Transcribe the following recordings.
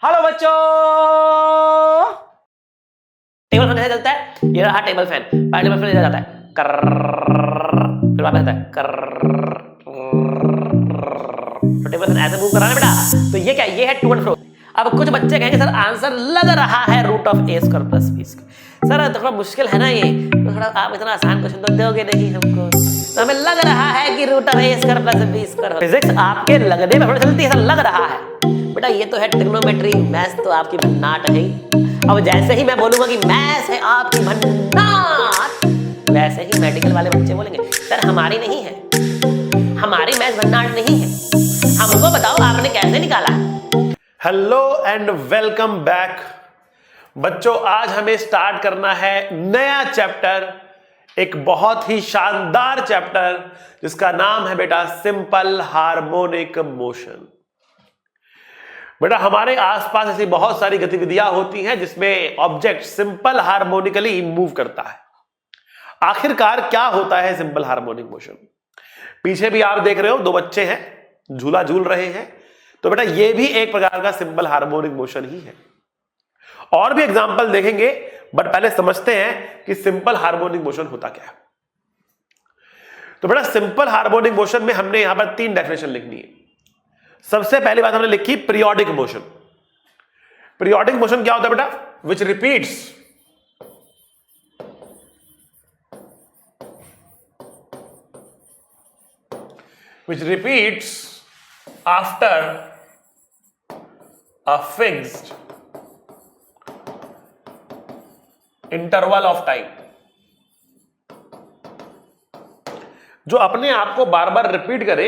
Hello बच्चों, table fan कैसे चलता है? ये रहा टेबल फैन। पहले टेबल फैन इधर जाता है, फिर वापस आता है, तो टेबल फैन ऐसे मूव कर रहा है बेटा। तो ये क्या, ये है टू एंड फ्रो। अब कुछ बच्चे कहेंगे सर आंसर लग रहा है root of A square plus B square. Sir थोड़ा मुश्किल है ना ये, तो थोड़ा आप इतना आसान क्वेश्चन तो दोगे नहीं हमको, तो हमें लग रहा है कि root of A square plus B square. Physics आपके लगने में थोड़ी चलती है, सर लग रहा है बेटा। ये तो है ट्रिग्नोमेट्री, मैथ्स तो आपकी भन्नाट है। अब जैसे ही मैं बोलूंगा कि मैथ्स है आपकी भन्नाट, वैसे ही मेडिकल वाले बच्चे बोलेंगे सर हमारी नहीं है, हमारी मैथ्स भन्नाट नहीं है, हमको बताओ आपने कैसे निकाला। हेलो एंड वेलकम बैक बच्चों। आज हमें स्टार्ट करना है नया चैप्टर, एक बहुत ही शानदार चैप्टर जिसका नाम है बेटा सिंपल हार्मोनिक मोशन। बेटा हमारे आसपास ऐसी बहुत सारी गतिविधियां होती हैं जिसमें ऑब्जेक्ट सिंपल हार्मोनिकली मूव करता है। आखिरकार क्या होता है सिंपल हार्मोनिक मोशन? पीछे भी आप देख रहे हो, दो बच्चे हैं झूला झूल रहे हैं, तो बेटा ये भी एक प्रकार का सिंपल हार्मोनिक मोशन ही है। और भी एग्जांपल देखेंगे, बट पहले समझते हैं कि सिंपल हार्मोनिक मोशन होता क्या है। तो बेटा सिंपल हार्मोनिक मोशन में हमने यहां पर तीन डेफिनेशन लिखनी है। सबसे पहली बात हमने लिखी पीरियोडिक मोशन। पीरियोडिक मोशन क्या होता है बेटा? Which repeats after a fixed interval of time। जो अपने आप को बार बार रिपीट करे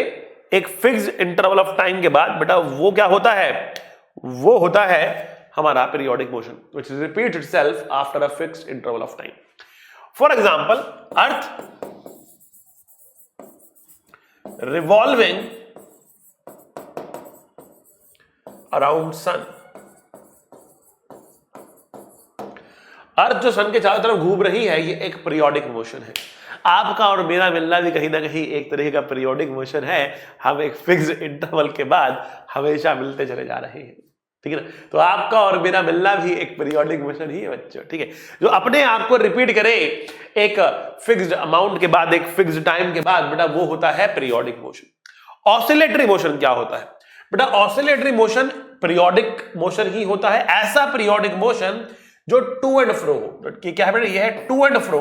एक फिक्स्ड इंटरवल ऑफ टाइम के बाद, बेटा वो क्या होता है? वो होता है हमारा periodic motion, which repeats itself after a fixed interval of time। For example, earth revolving around sun. Earth जो सन के चारों तरफ घूम रही है, ये एक पीरियोडिक मोशन है। आपका और मेरा मिलना भी कहीं ना कहीं एक तरह का पीरियोडिक मोशन है। हम एक फिक्स्ड इंटरवल के बाद हमेशा मिलते चले जा रहे हैं, ठीक है ना? तो आपका और मेरा मिलना भी एक पीरियोडिक मोशन ही है बच्चों, ठीक है, जो अपने आप को रिपीट करे एक फिक्स्ड अमाउंट के बाद, एक फिक्स्ड टाइम के बाद, बेटा वो होता है पीरियोडिक मोशन। ऑसिलेटरी मोशन क्या होता है बेटा? ऑसिलेटरी मोशन पीरियोडिक मोशन ही होता है। ऐसा पीरियोडिक मोशन जो टू एंड फ्रो हो। क्या है बेटा? ये है to and fro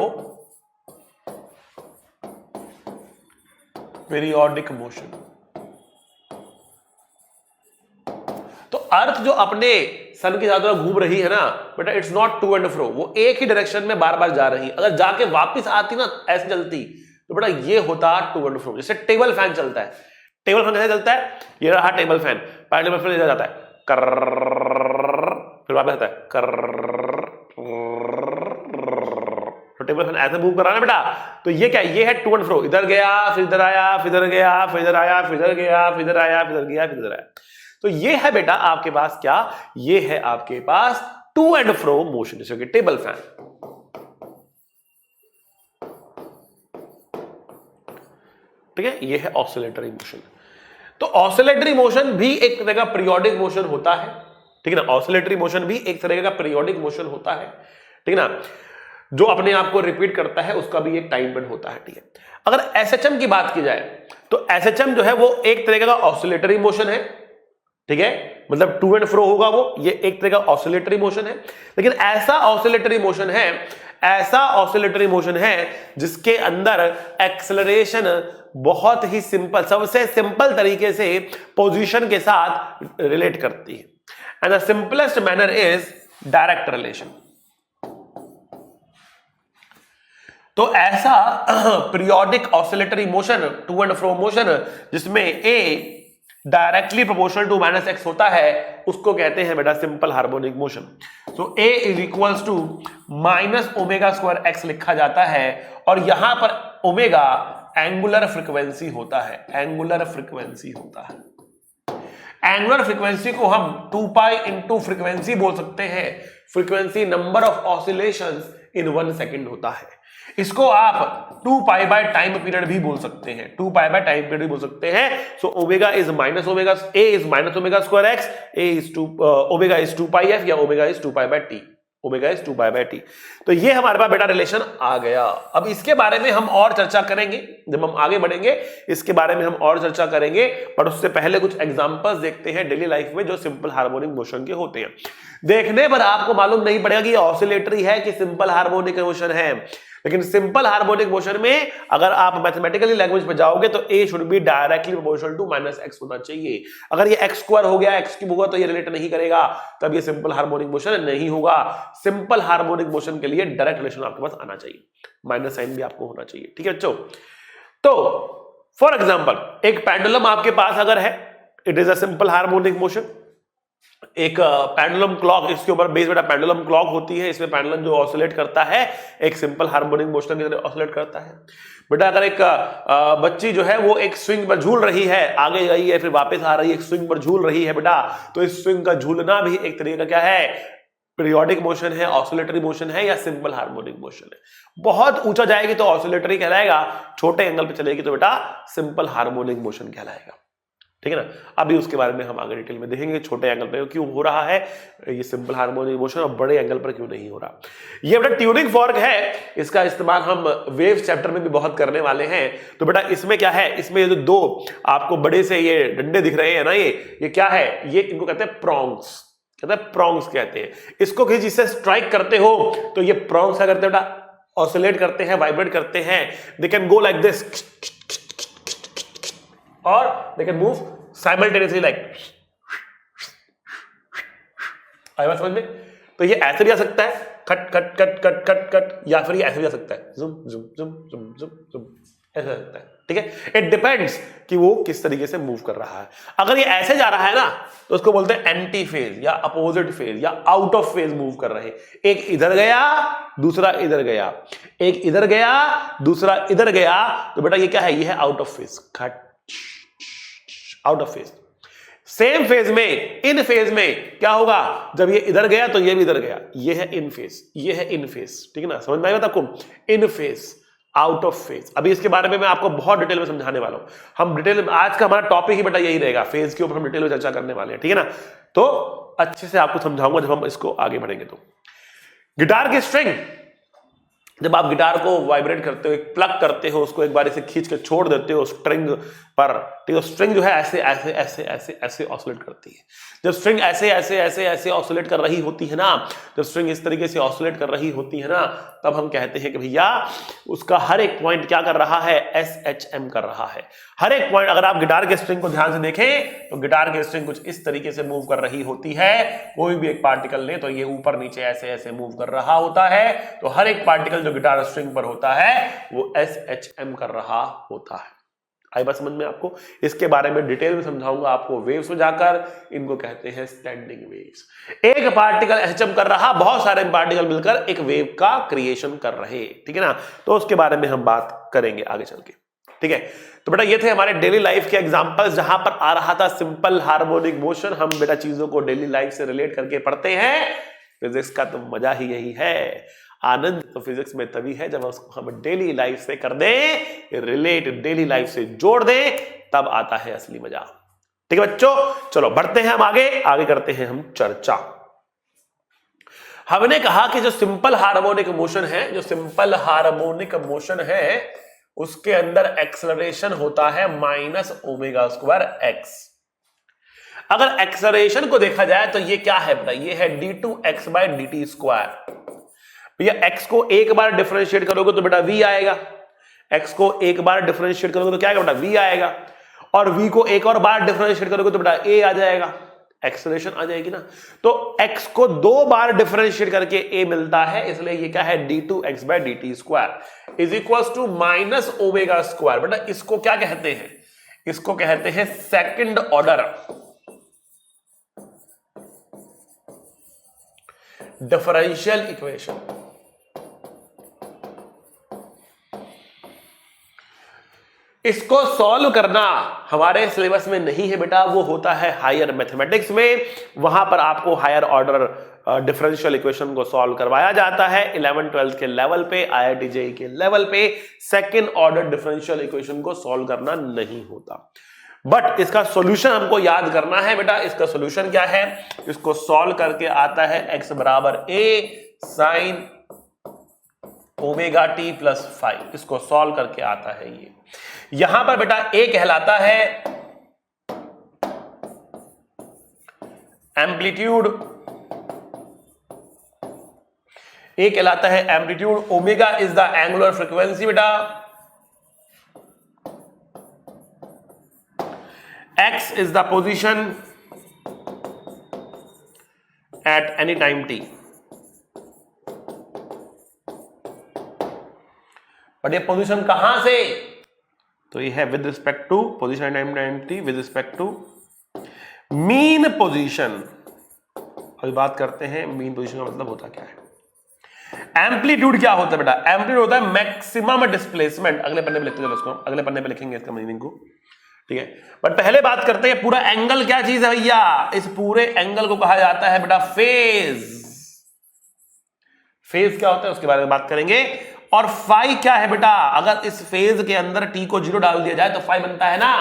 periodic motion. तो अर्थ जो अपने सन की चारों तरफ घूम रही है ना बेटा, it's not to and fro, वो एक ही डायरेक्शन में बार बार जा रही है। अगर जाके वापस आती ना ऐसे चलती, तो बेटा ये होता टू एंड फ्रो। जैसे टेबल फैन चलता है, टेबल फैन कैसे चलता है? ये रहा टेबल फैन। पहले टेबल फैन इधर जाता है, फिर वापस आता है, तो टेबल फैन ऐसे मूव कर रहा है बेटा। तो ये क्या, ये है टू एंड फ्रो, इधर गया फिर इधर आया, फिर इधर गया फिर इधर आया, फिर इधर गया फिर इधर आया, फिर इधर गया फिर इधर आया। तो ये है बेटा आपके पास क्या, ये है आपके पास टू एंड फ्रो मोशन, जैसे कि टेबल फैन, ठीक है। ये है ऑसिलेटरी मोशन। तो ऑसिलेटरी मोशन भी एक तरह का पीरियोडिक मोशन होता है, ठीक है ना। ऑसिलेटरी मोशन भी एक तरह का पीरियोडिक मोशन होता है, ठीक है ना, जो अपने आप को रिपीट करता है, उसका भी एक टाइम बेंड होता है, ठीक है। अगर एसएचएम की बात की जाए तो एसएचएम जो है वो एक तरह का ऑसिलेटरी मोशन है, ठीक है, मतलब टू एंड फ्रो होगा वो, ये एक तरह का ऑसिलेटरी मोशन है। लेकिन ऐसा ऑसिलेटरी मोशन है, ऐसा ऑसिलेटरी मोशन है जिसके अंदर एक्सेलरेशन बहुत ही सिंपल, सबसे सिंपल तरीके से पोजीशन के साथ रिलेट करती है। And the simplest manner is direct relation. तो ऐसा periodic oscillatory motion, to and fro motion, जिसमें a directly proportional to minus x होता है, उसको कहते हैं बेटा सिंपल हार्मोनिक मोशन। तो a is equals to minus omega square x लिखा जाता है, और यहां पर ओमेगा एंगुलर फ्रीक्वेंसी होता है, एंगुलर फ्रीक्वेंसी होता है। एंगुलर फ्रीक्वेंसी को हम 2 पाई इंटू फ्रीक्वेंसी बोल सकते हैं, frequency number of oscillations in 1 second होता है। इसको आप 2 पाई बाय टाइम पीरियड भी बोल सकते हैं, 2 पाई बाय टाइम पीरियड भी बोल सकते हैं। So omega is minus omega, a is minus omega square x, a is 2 omega is 2 pi f, या omega is 2 pi by t, omega is 2 pi by t. तो ये हमारे पास बेटा relation आ गया। अब इसके बारे में हम और चर्चा करेंगे, जब हम आगे बढ़ेंगे इसके बारे में हम और चर्चा करेंगे, पर उससे पहले कुछ एग्जांपल्स देखते हैं डेली लाइफ में जो सिंपल हार्मोनिक मोशन के होते हैं। देखने पर आपको मालूम नहीं पड़ेगा कि ऑसिलेटरी है कि सिंपल हार्मोनिक मोशन है, लेकिन सिंपल हार्मोनिक मोशन में अगर आप मैथमेटिकली लैंग्वेज पे जाओगे तो a should be directly proportional to minus x होना चाहिए। अगर ये एक्स स्क्वायर हो गया, एक्स क्यूब होगा तो ये रिलेट नहीं करेगा, तब ये सिंपल हार्मोनिक मोशन नहीं होगा। सिंपल हार्मोनिक मोशन के लिए डायरेक्ट रिलेशन आपके पास आना चाहिए, माइनस साइन भी आपको होना चाहिए, ठीक है बच्चों। तो फॉर एग्जाम्पल एक पेंडुलम आपके पास अगर है, it is a simple harmonic motion. एक पेंडुलम क्लॉक, इसके ऊपर बेस बेटा पेंडुलम क्लॉक होती है, इसमें पेंडुलम जो ऑसिलेट करता है एक सिंपल हार्मोनिक मोशन की तरह ऑसिलेट करता है। बेटा अगर एक बच्ची जो है वो एक स्विंग पर झूल रही है, आगे गई है फिर वापस आ रही है, एक स्विंग पर झूल रही है बेटा, तो इस स्विंग का झूलना भी एक तरीके का क्या है, पीरियोडिक मोशन है, ऑसिलेटरी मोशन है या सिंपल हार्मोनिक मोशन है। बहुत ऊंचा जाएगी तो ऑसिलेटरी कहलाएगा, छोटे एंगल पे चलेगी तो बेटा सिंपल हार्मोनिक मोशन कहलाएगा, ठीक है ना। अभी उसके बारे में हम आगे डिटेल में देखेंगे, छोटे एंगल पे क्यों हो रहा है ये सिंपल हार्मोनिक मोशन और बड़े एंगल पर क्यों नहीं हो रहा। ये बेटा ट्यूनिंग फॉर्क है, इसका इस्तेमाल हम वेव चैप्टर में भी बहुत करने वाले हैं। तो बेटा इसमें क्या है, इसमें ये जो 2 आपको बड़े से ये डंडे दिख रहे हैं ना, ये क्या है, ये इनको कहते हैं प्रॉन्ग्स, कहते हैं प्रॉन्ग्स कहते हैं। इसको किसी चीज से स्ट्राइक करते हो तो ये प्रॉन्ग्स क्या करते हैं बेटा, ऑसिलेट करते हैं, वाइब्रेट करते हैं। They can go like this और they can move simultaneously like, आया बात समझ में। तो ये ऐसे भी आ सकता है cut cut cut cut cut cut, या फिर ये ऐसे भी आ सकता है जुम जुम जुम जुम जुम जुम, ऐसा आ सकता है, ठीक है। इट डिपेंड्स कि वो किस तरीके से मूव कर रहा है। अगर ये ऐसे जा रहा है ना तो उसको बोलते हैं एंटी फेज या अपोजिट फेज या आउट ऑफ फेज मूव कर रहे हैं। एक इधर गया दूसरा इधर गया, एक इधर गया दूसरा इधर गया, तो बेटा ये क्या है, ये है out of phase, cut out of phase. Same phase में, इन फेज में क्या होगा, जब ये इधर गया तो ये भी इधर गया, ये है इन फेज, ये है इन फेज, ठीक है ना, समझ में आएगा आपको, इन फेज आउट ऑफ फेज। अभी इसके बारे में मैं आपको बहुत डिटेल में समझाने वाला हूं। हम डिटेल में, आज का हमारा टॉपिक ही बेटा यही रहेगा, फेज के ऊपर हम डिटेल में चर्चा करने वाले हैं, ठीक है ना। तो अच्छे से आपको समझाऊंगा जब हम इसको आगे बढ़ेंगे। तो गिटार की स्ट्रिंग, जब आप गिटार को वाइब्रेट करते हो, एक प्लग करते हो, उसको एक बार ऐसे खींच के छोड़ देते हो स्ट्रिंग पर, ठीक है, स्ट्रिंग जो है ऐसे ऐसे ऐसे ऐसे ऐसे ऑसिलेट करती है। जब स्ट्रिंग ऐसे ऐसे ऐसे ऐसे ऑसिलेट कर रही होती है ना, जब स्ट्रिंग इस तरीके से ऑसिलेट कर रही होती है ना, तब हम कहते हैं कि भैया उसका हर एक पॉइंट क्या कर रहा है, SHM कर रहा है। हर एक पॉइंट, अगर आप गिटार के स्ट्रिंग को ध्यान से देखें तो गिटार की स्ट्रिंग कुछ इस तरीके से मूव कर रही होती है। कोई भी एक पार्टिकल ले तो ये ऊपर नीचे ऐसे ऐसे मूव कर रहा होता है, तो हर एक पार्टिकल जो गिटार स्ट्रिंग पर होता है वो SHM कर रहा होता है। आई बात समझ में आपको। इसके बारे में डिटेल में समझाऊंगा आपको वेव्स में जाकर, इनको कहते हैं स्टैंडिंग वेव्स। एक पार्टिकल SHM कर रहा, बहुत सारे पार्टिकल मिलकर एक वेव का क्रिएशन कर रहे, ठीक है ना। तो उसके बारे में हम बात करेंगे आगे चल के, ठीक है। तो बेटा ये थे हमारे डेली लाइफ के एग्जांपल्स, जहां पर आ रहा था सिंपल हार्मोनिक मोशन। हम बेटा चीजों को डेली लाइफ से रिलेट करके पढ़ते हैं, फिजिक्स का तो मजा ही यही है। आनंद तो फिजिक्स में तभी है जब उसको हम डेली लाइफ से कर दें, रिलेट डेली लाइफ से जोड़ दें, तब आता है असली मजा, ठीक है बच्चों। चलो बढ़ते हैं हम आगे, आगे करते हैं हम चर्चा। हमने कहा कि जो सिंपल हार्मोनिक मोशन है, जो सिंपल हार्मोनिक मोशन है, उसके अंदर एक्सेलरेशन होता है माइनस ओमेगा स्क्वायर एक्स। अगर एक्सेलरेशन को देखा जाए तो ये क्या है बेटा, ये है d2x बाय dt स्क्वायर। भैया x को एक बार डिफरेंशिएट करोगे तो बेटा v आएगा, x को एक बार डिफरेंशिएट करोगे तो क्या आएगा बेटा, v आएगा, और v को एक और बार डिफरेंशिएट करोगे तो बेटा a आ जाएगा, एक्सेलरेशन आ जाएगी ना। तो x को 2 बार डिफरेंशिएट करके a मिलता है, इसलिए ये क्या है, d2x by dt square is equals to minus omega square. बेटा इसको क्या कहते हैं, इसको कहते हैं सेकंड ऑर्डर डिफरेंशियल इक्वेशन। इसको सॉल्व करना हमारे सिलेबस में नहीं है बेटा, वो होता है हायर मैथमेटिक्स में। वहां पर आपको हायर ऑर्डर डिफरेंशियल इक्वेशन को सॉल्व करवाया जाता है 11th 12th के लेवल पे, IIT JEE के लेवल पे सेकंड ऑर्डर डिफरेंशियल इक्वेशन को सॉल्व करना नहीं होता। बट इसका सॉल्यूशन हमको याद करना है बेटा। इसका सॉल्यूशन क्या है? इसको सॉल्व करके आता है x बराबर a sin omega t plus 5। इसको सॉल्व करके आता है ये। यहां पर बेटा a कहलाता है एम्पलीट्यूड, ए कहलाता है amplitude, omega is the angular frequency बेटा, x is the position at any time t. But ये पोजीशन कहां से? तो ये है with respect to position at any time t with respect to mean position. अभी बात करते हैं मीन पोजीशन का मतलब होता क्या है। एम्पलीट्यूड क्या होता है बेटा? एम्पलीट्यूड होता है मैक्सिमम डिस्प्लेसमेंट। अगले पन्ने पे लिखते हैं, इसको अगले पन्ने पे लिखेंगे इसका मीनिंग को, ठीक है। बट पहले बात करते हैं पूरा एंगल क्या चीज है भैया। इस पूरे एंगल को कहा जाता है बेटा फेज। फेज क्या होता है उसके बारे में बात करेंगे। और फाई क्या है बेटा? अगर इस फेज के अंदर टी को 0 डाल दिया जाए तो फाई बनता है ना,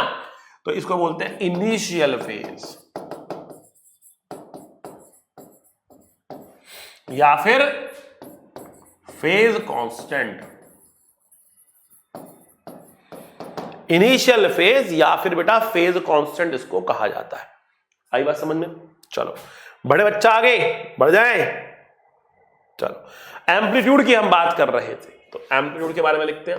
तो इसको बोलते हैं इनिशियल फेज या फिर फेज कांस्टेंट। इनिशियल फेज या फिर बेटा फेज कांस्टेंट इसको कहा जाता है। आई बात समझ में? चलो बड़े बच्चा आगे बढ़ जाए। चलो एम्पलीट्यूड की हम बात कर रहे थे, तो एम्पलीट्यूड के बारे में लिखते हैं।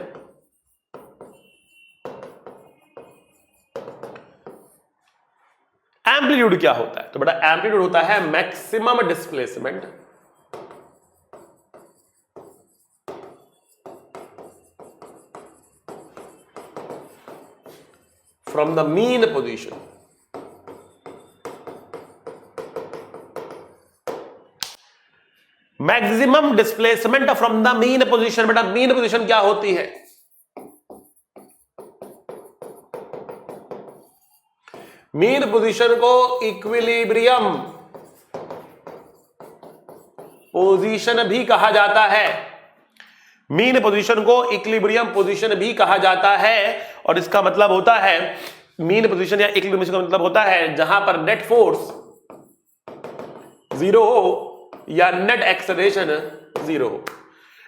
एम्पलीट्यूड क्या होता है? तो बेटा एम्पलीट्यूड होता है maximum displacement from the mean position maximum displacement from the mean position. बेटा मीन पोजीशन क्या होती है? मीन पोजीशन को इक्विलिब्रियम पोजीशन भी कहा जाता है। मीन पोजीशन को इक्विलिब्रियम पोजीशन भी कहा जाता है। और इसका मतलब होता है मीन पोजीशन या इक्विलिब्रियम का मतलब होता है जहां पर नेट फोर्स 0 हो या नेट एक्सेलरेशन 0 हो।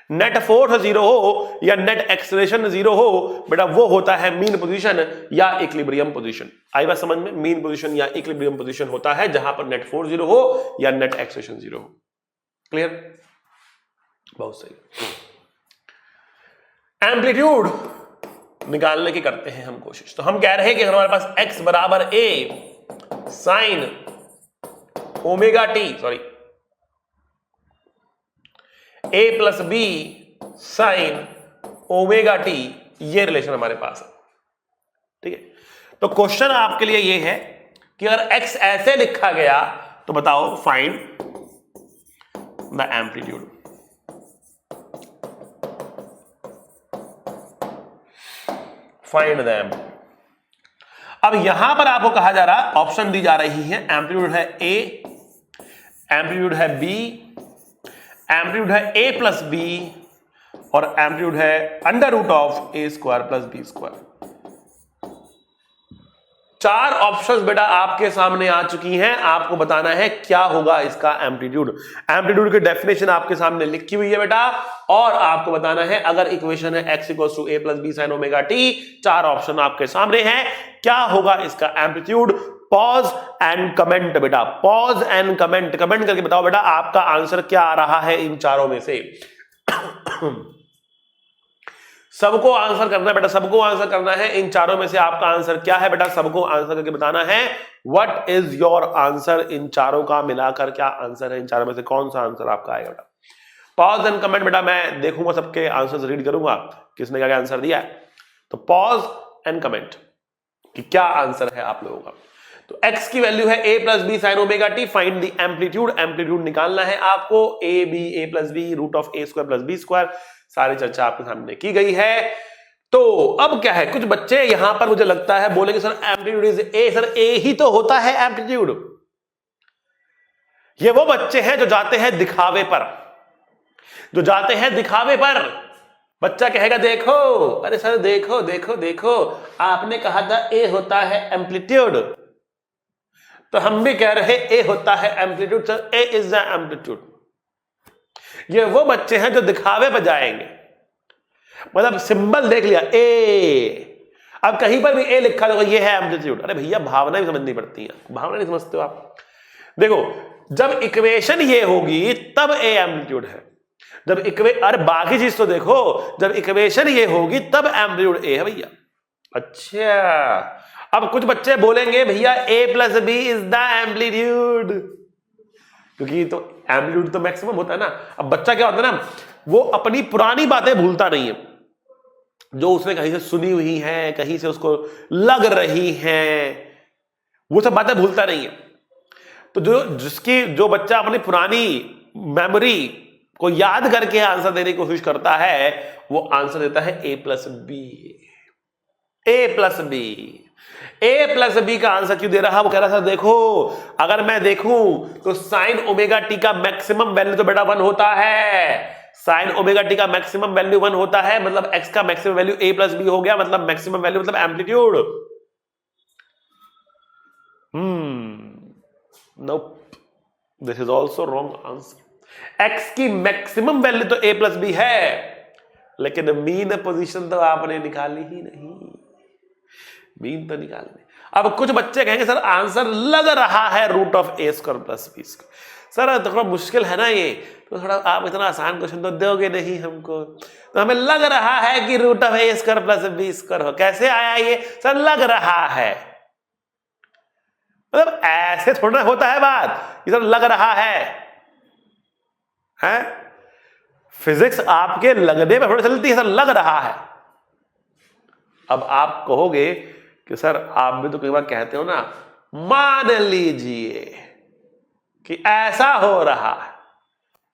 नेट फोर्स 0 हो या नेट एक्सेलरेशन 0 हो बेटा, वो होता है मीन पोजीशन या इक्विलिब्रियम पोजीशन। आई बात समझ में? मीन पोजीशन या इक्विलिब्रियम पोजीशन होता है जहां पर नेट फोर्स 0 हो या नेट एक्सेलरेशन 0 हो। क्लियर? बहुत सही। एम्पलीट्यूड निकालने की करते हैं हम कोशिश। तो हम कह रहे हैं कि हमारे पास x बराबर a sine omega T, sorry a plus B sine omega T, ये रिलेशन हमारे पास है, ठीक है। तो क्वेश्चन आपके लिए ये है कि अगर x ऐसे लिखा गया तो बताओ find the amplitude. Find the amplitude. अब यहां पर आपको कहा जा रहा, ऑप्शन दी जा रही है, एम्पलीट्यूड है a, एम्पलीट्यूड है b, एम्पलीट्यूड है a प्लस b और एम्पलीट्यूड है under root of a square plus b square. 4 options बेटा आपके सामने आ चुकी हैं। आपको बताना है क्या होगा इसका एम्पलीट्यूड। एम्पलीट्यूड की डेफिनेशन आपके सामने लिखी हुई है बेटा, और आपको बताना है अगर इक्वेशन है x equals to a plus B sine omega t, 4 option आपके सामने हैं, क्या होगा इसका एम्पलीट्यूड। पॉज एंड कमेंट बेटा, पॉज एंड कमेंट, कमेंट करके बताओ बेटा आपका आंसर क्या आ रहा है इन चारों में से। सबको आंसर करना है बेटा, सबको आंसर करना है। इन चारों में से आपका आंसर क्या है बेटा, सबको आंसर करके बताना है। व्हाट इज योर आंसर, इन चारों का मिलाकर क्या आंसर है, इन चारों में से कौन सा आंसर आपका आएगा बेटा। पॉज एंड कमेंट बेटा, मैं देखूंगा सबके आंसर्स, रीड करूंगा किसने क्या आंसर दिया है। तो पॉज एंड कमेंट कि क्या आंसर है आप लोगों का। तो x की वैल्यू है a plus B sine omega t, find the amplitude. Amplitude निकालना है आपको, a plus b root of a square plus B square. सारी चर्चा आपके सामने की गई है। तो अब क्या है, कुछ बच्चे यहां पर मुझे लगता है बोलेंगे sir amplitude is a। Sir a ही तो होता है एम्पलीट्यूड। ये वो बच्चे हैं जो जाते हैं दिखावे पर, जो जाते हैं दिखावे पर। बच्चा कहेगा देखो, अरे सर देखो देखो देखो, आपने कहा था ए होता है एम्पलीट्यूड, तो हम भी कह रहे ए होता है amplitude, sir A is the amplitude. ये वो बच्चे हैं जो दिखावे पर जाएंगे, मतलब सिंबल देख लिया ए, अब कहीं पर भी ए लिखा तो ये है एम्पलीट्यूड। अरे भैया भावना भी समझनी पड़ती है, भावना नहीं समझते हो आप। देखो जब इक्वेशन ये होगी तब ए एम्पलीट्यूड है, जब अरे बाकी चीज तो देखो, जब इक्वेशन ये होगी तब एम्पलीट्यूड ए है भैया। अच्छा, अब कुछ बच्चे बोलेंगे भैया a plus b is the amplitude, क्योंकि तो एम्पलीट्यूड तो मैक्सिमम होता है ना। अब बच्चा क्या होता है ना, वो अपनी पुरानी बातें भूलता नहीं है, जो उसने कहीं से सुनी हुई हैं, कहीं से उसको लग रही हैं, वो सब बातें भूलता नहीं है। तो जो बच्चा अपनी पुरानी मेमोरी को याद करके आंसर देने की कोशिश करता है, वो आंसर देता है ए प्लस बी। ए प्लस बी, ए प्लस बी का आंसर क्यों दे रहा है? वो कह रहा था देखो, अगर मैं देखूं तो साइन ओमेगा टी का मैक्सिमम वैल्यू तो बेटा 1 होता है, साइन ओमेगा टी का मैक्सिमम वैल्यू 1 होता है, मतलब एक्स का मैक्सिमम वैल्यू ए प्लस बी हो गया, मतलब मैक्सिमम वैल्यू मतलब amplitude. Nope, this is also wrong answer. X की मैक्सिमम वैल्यू तो ए प्लस बी है, लेकिन मीन पोजीशन तो आपने निकाली ही नहीं, मीन तो निकाल नहीं। अब कुछ बच्चे कहेंगे सर आंसर लग रहा है root of A square plus B square. Sir थोड़ा मुश्किल है ना ये, तो थोड़ा आप इतना आसान क्वेश्चन तो दोगे नहीं हमको, तो हमें लग रहा है कि root of A square plus B square हो। कैसे आया ये? सर लग रहा है, मतलब ऐसे थोड़ा होता है बात कि सर लग रहा है? फिजिक्स आपके लगने में थोड़ी चलती है, सर लग रहा है। अब आप कहोगे कि सर आप भी तो कई बार कहते हो ना, मान लीजिए कि ऐसा हो रहा है,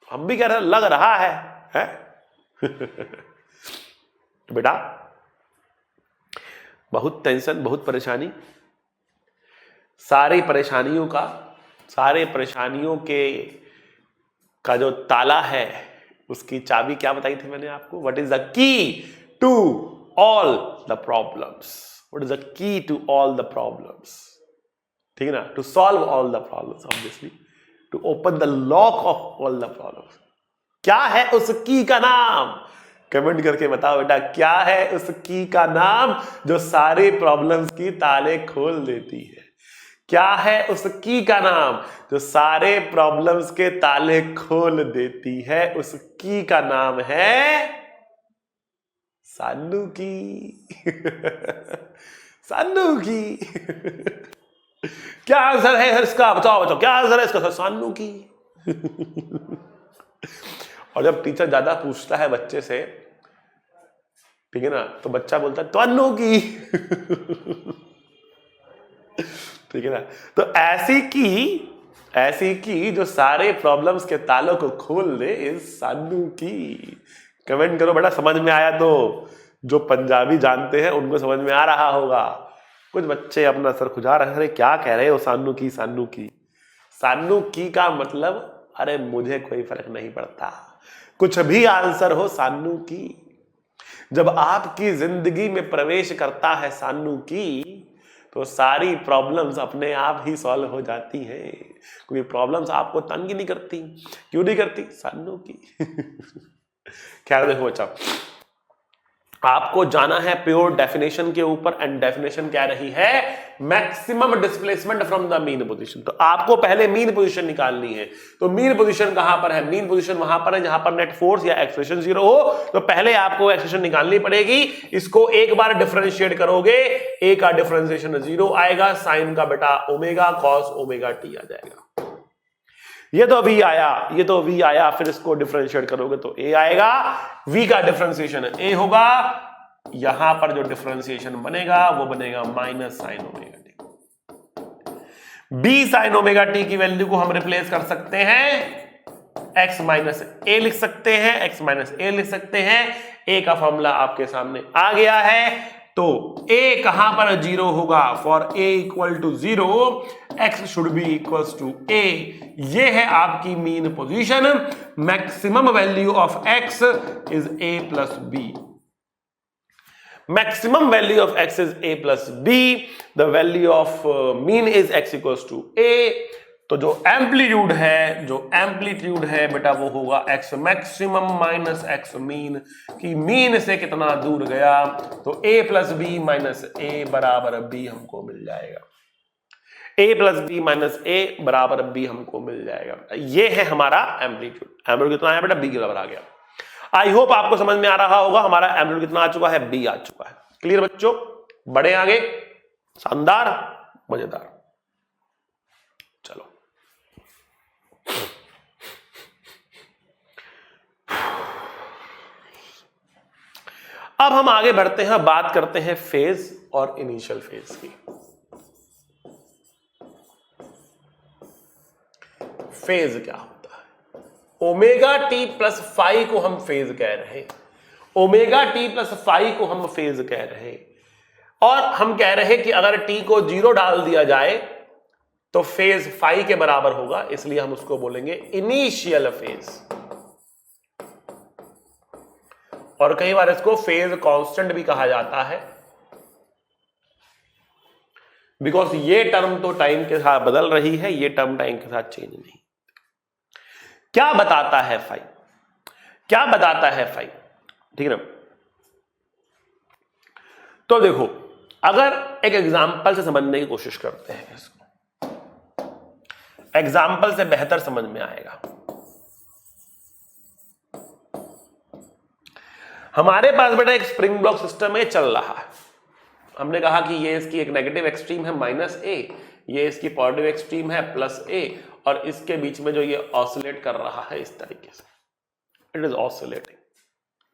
हम भी कह रहे हैं लग रहा है? बेटा बहुत टेंशन, बहुत परेशानी, सारी परेशानियों का जो ताला है, उसकी चाबी क्या बताई थी मैंने आपको? What is the key to all the problems? What is the key to all the problems? ठीक है ना, to solve all the problems, obviously to open the lock of all the problems. क्या है उस की का नाम? कमेंट करके बताओ बेटा, क्या है उस की का नाम जो सारे प्रॉब्लम्स की ताले खोल देती है? क्या है उस की का नाम जो सारे प्रॉब्लम्स के ताले खोल देती है? उस की का नाम है सानू की। सानू की। क्या आंसर है इसका? बताओ बताओ, क्या आंसर है इसका? सानू की। और जब टीचर ज्यादा पूछता है बच्चे से, ठीक है ना, तो बच्चा बोलता है त्वानू की। ठीक है ना, तो ऐसी की जो सारे प्रॉब्लम्स के तालों को खोल दे, इस सानू की। कमेंट करो बेटा, समझ में आया तो। जो पंजाबी जानते हैं उनको समझ में आ रहा होगा। कुछ बच्चे अपना सर खुजा रहे हैं, क्या कह रहे हो सानू की? सानू की, सानू की का मतलब, अरे मुझे कोई फर्क नहीं पड़ता, कुछ भी आंसर हो सानू की। जब आपकी जिंदगी में प्रवेश करता है सानू की, तो सारी प्रॉब्लम्स अपने आप ही सॉल्व हो जाती हैं, क्योंकि प्रॉब्लम्स आपको तंग ही नहीं करती। क्यों नहीं करती? सानू की। क्या देखो बच्चा, आपको जाना है प्योर डेफिनेशन के ऊपर, एंड डेफिनेशन क्या रही है? Maximum displacement from the mean position. तो आपको पहले मीन पोजीशन निकालनी है। तो मीन पोजीशन कहां पर है? मीन पोजीशन वहां पर है जहां पर नेट फोर्स या एक्सेलरेशन 0 हो। तो पहले आपको एक्सेलरेशन निकालनी पड़ेगी। इसको एक बार डिफरेंशिएट करोगे, ए का डिफरेंशिएशन 0 आएगा, साइन का बेटा ओमेगा, कॉस ओमेगा टी आ जाएगा। ये तो वी आया, फिर इसको डिफरेंशिएट करोगे तो ए आएगा। वी का डिफरेंशिएशन ए होगा, यहां पर जो डिफरेंशिएशन बनेगा वो बनेगा minus sine omega t. B sine omega t की वैल्यू को हम रिप्लेस कर सकते हैं, एक्स माइनस ए लिख सकते हैं, एक्स माइनस ए लिख सकते हैं। ए का फॉर्मूला आपके सामने आ गया है, तो a कहां पर 0 होगा? For a equal to 0 x should be equal to a। ये है आपकी mean position. Maximum value of x is a plus b। maximum value of x is a plus b, the value of mean is x equals to a। तो जो amplitude है बेटा वो होगा x maximum minus x mean, कि mean से कितना दूर गया, तो a plus b minus a बराबर b हमको मिल जाएगा। a plus b minus a बराबर b हमको मिल जाएगा। ये है हमारा एम्पलीट्यूड कितना है बेटा? b के बराबर आ गया। आई होप आपको समझ में आ रहा होगा। हमारा एम्पलीट्यूड कितना आ चुका है? b आ चुका है। क्लियर बच्चों? बड़े आगे, शानदार, मजेदार। चलो अब हम आगे बढ़ते हैं, बात करते हैं फेज और इनिशियल फेज की। फेज क्या होता है? ओमेगा टी प्लस फाई को हम फेज कह रहे हैं। ओमेगा टी प्लस फाई को हम फेज कह रहे हैं, और हम कह रहे हैं कि अगर टी को 0 डाल दिया जाए तो फेज फाई के बराबर होगा, इसलिए हम उसको बोलेंगे इनिशियल फेज। और कई बार इसको फेज कांस्टेंट भी कहा जाता है, बिकॉज ये टर्म तो टाइम के साथ बदल रही है, ये टर्म टाइम के साथ चेंज नहीं। क्या बताता है फाई? क्या बताता है फाई? ठीक है ना? तो देखो, अगर एक एग्जाम्पल से समझने की कोशिश करते हैं इसको, एग्जाम्पल से बेहतर समझ में आएगा। हमारे पास बेटा एक स्प्रिंग ब्लॉक सिस्टम है, चल रहा है। हमने कहा कि ये इसकी एक नेगेटिव एक्सट्रीम है -a, ये इसकी पॉजिटिव एक्सट्रीम है +a, और इसके बीच में जो ये ऑसिलेट कर रहा है इस तरीके से, इट इज ऑसिलेटिंग,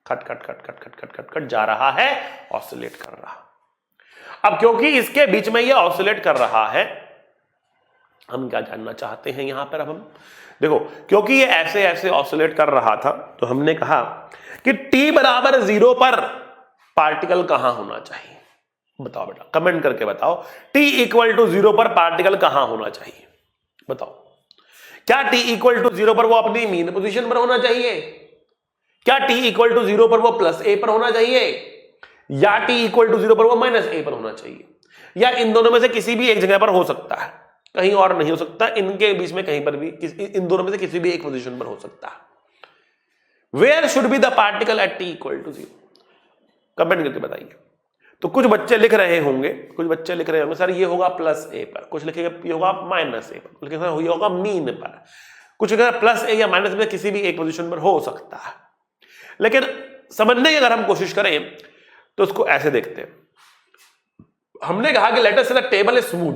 खट खट खट खट खट खट खट खट जा रहा है, ऑसिलेट कर रहा। अब क्योंकि इसके बीच में ये ऑसिलेट कर रहा है, हम क्या जानना चाहते हैं यहां पर? अब हम देखो, क्योंकि ये ऐसे ऐसे ऑसिलेट कर रहा था, तो हमने कहा कि t बराबर 0 पर पार्टिकल कहां होना चाहिए? बताओ बेटा, कमेंट करके बताओ, t इक्वल टू 0 पर पार्टिकल कहां होना चाहिए? बताओ, क्या t इक्वल टू 0 पर वो अपनी मीन पोजीशन पर होना चाहिए? क्या t इक्वल टू 0 पर वो +a पर होना चाहिए, या t इक्वल टू 0 पर वो -a पर होना चाहिए, या इन दोनों में से किसी भी एक जगह पर हो सकता है, कहीं और नहीं हो सकता, इनके बीच में कहीं पर भी, इन दोनों में से किसी भी एक पोजीशन पर हो सकता है। Where should be the particle at t equal to 0? Comment करके बताइए। तो कुछ बच्चे लिख रहे होंगे सर ये होगा +a पर, कुछ लिखेगा ये होगा -a पर, कुछ लिखेगा ये होगा मीन पर, कुछ अगर +a या -a में किसी भी एक पोजीशन पर हो सकता है। लेकिन समझने की अगर हम कोशिश करें तो उसको ऐसे देखते हैं। हमने कहा कि लेट अस से द टेबल इज स्मूथ,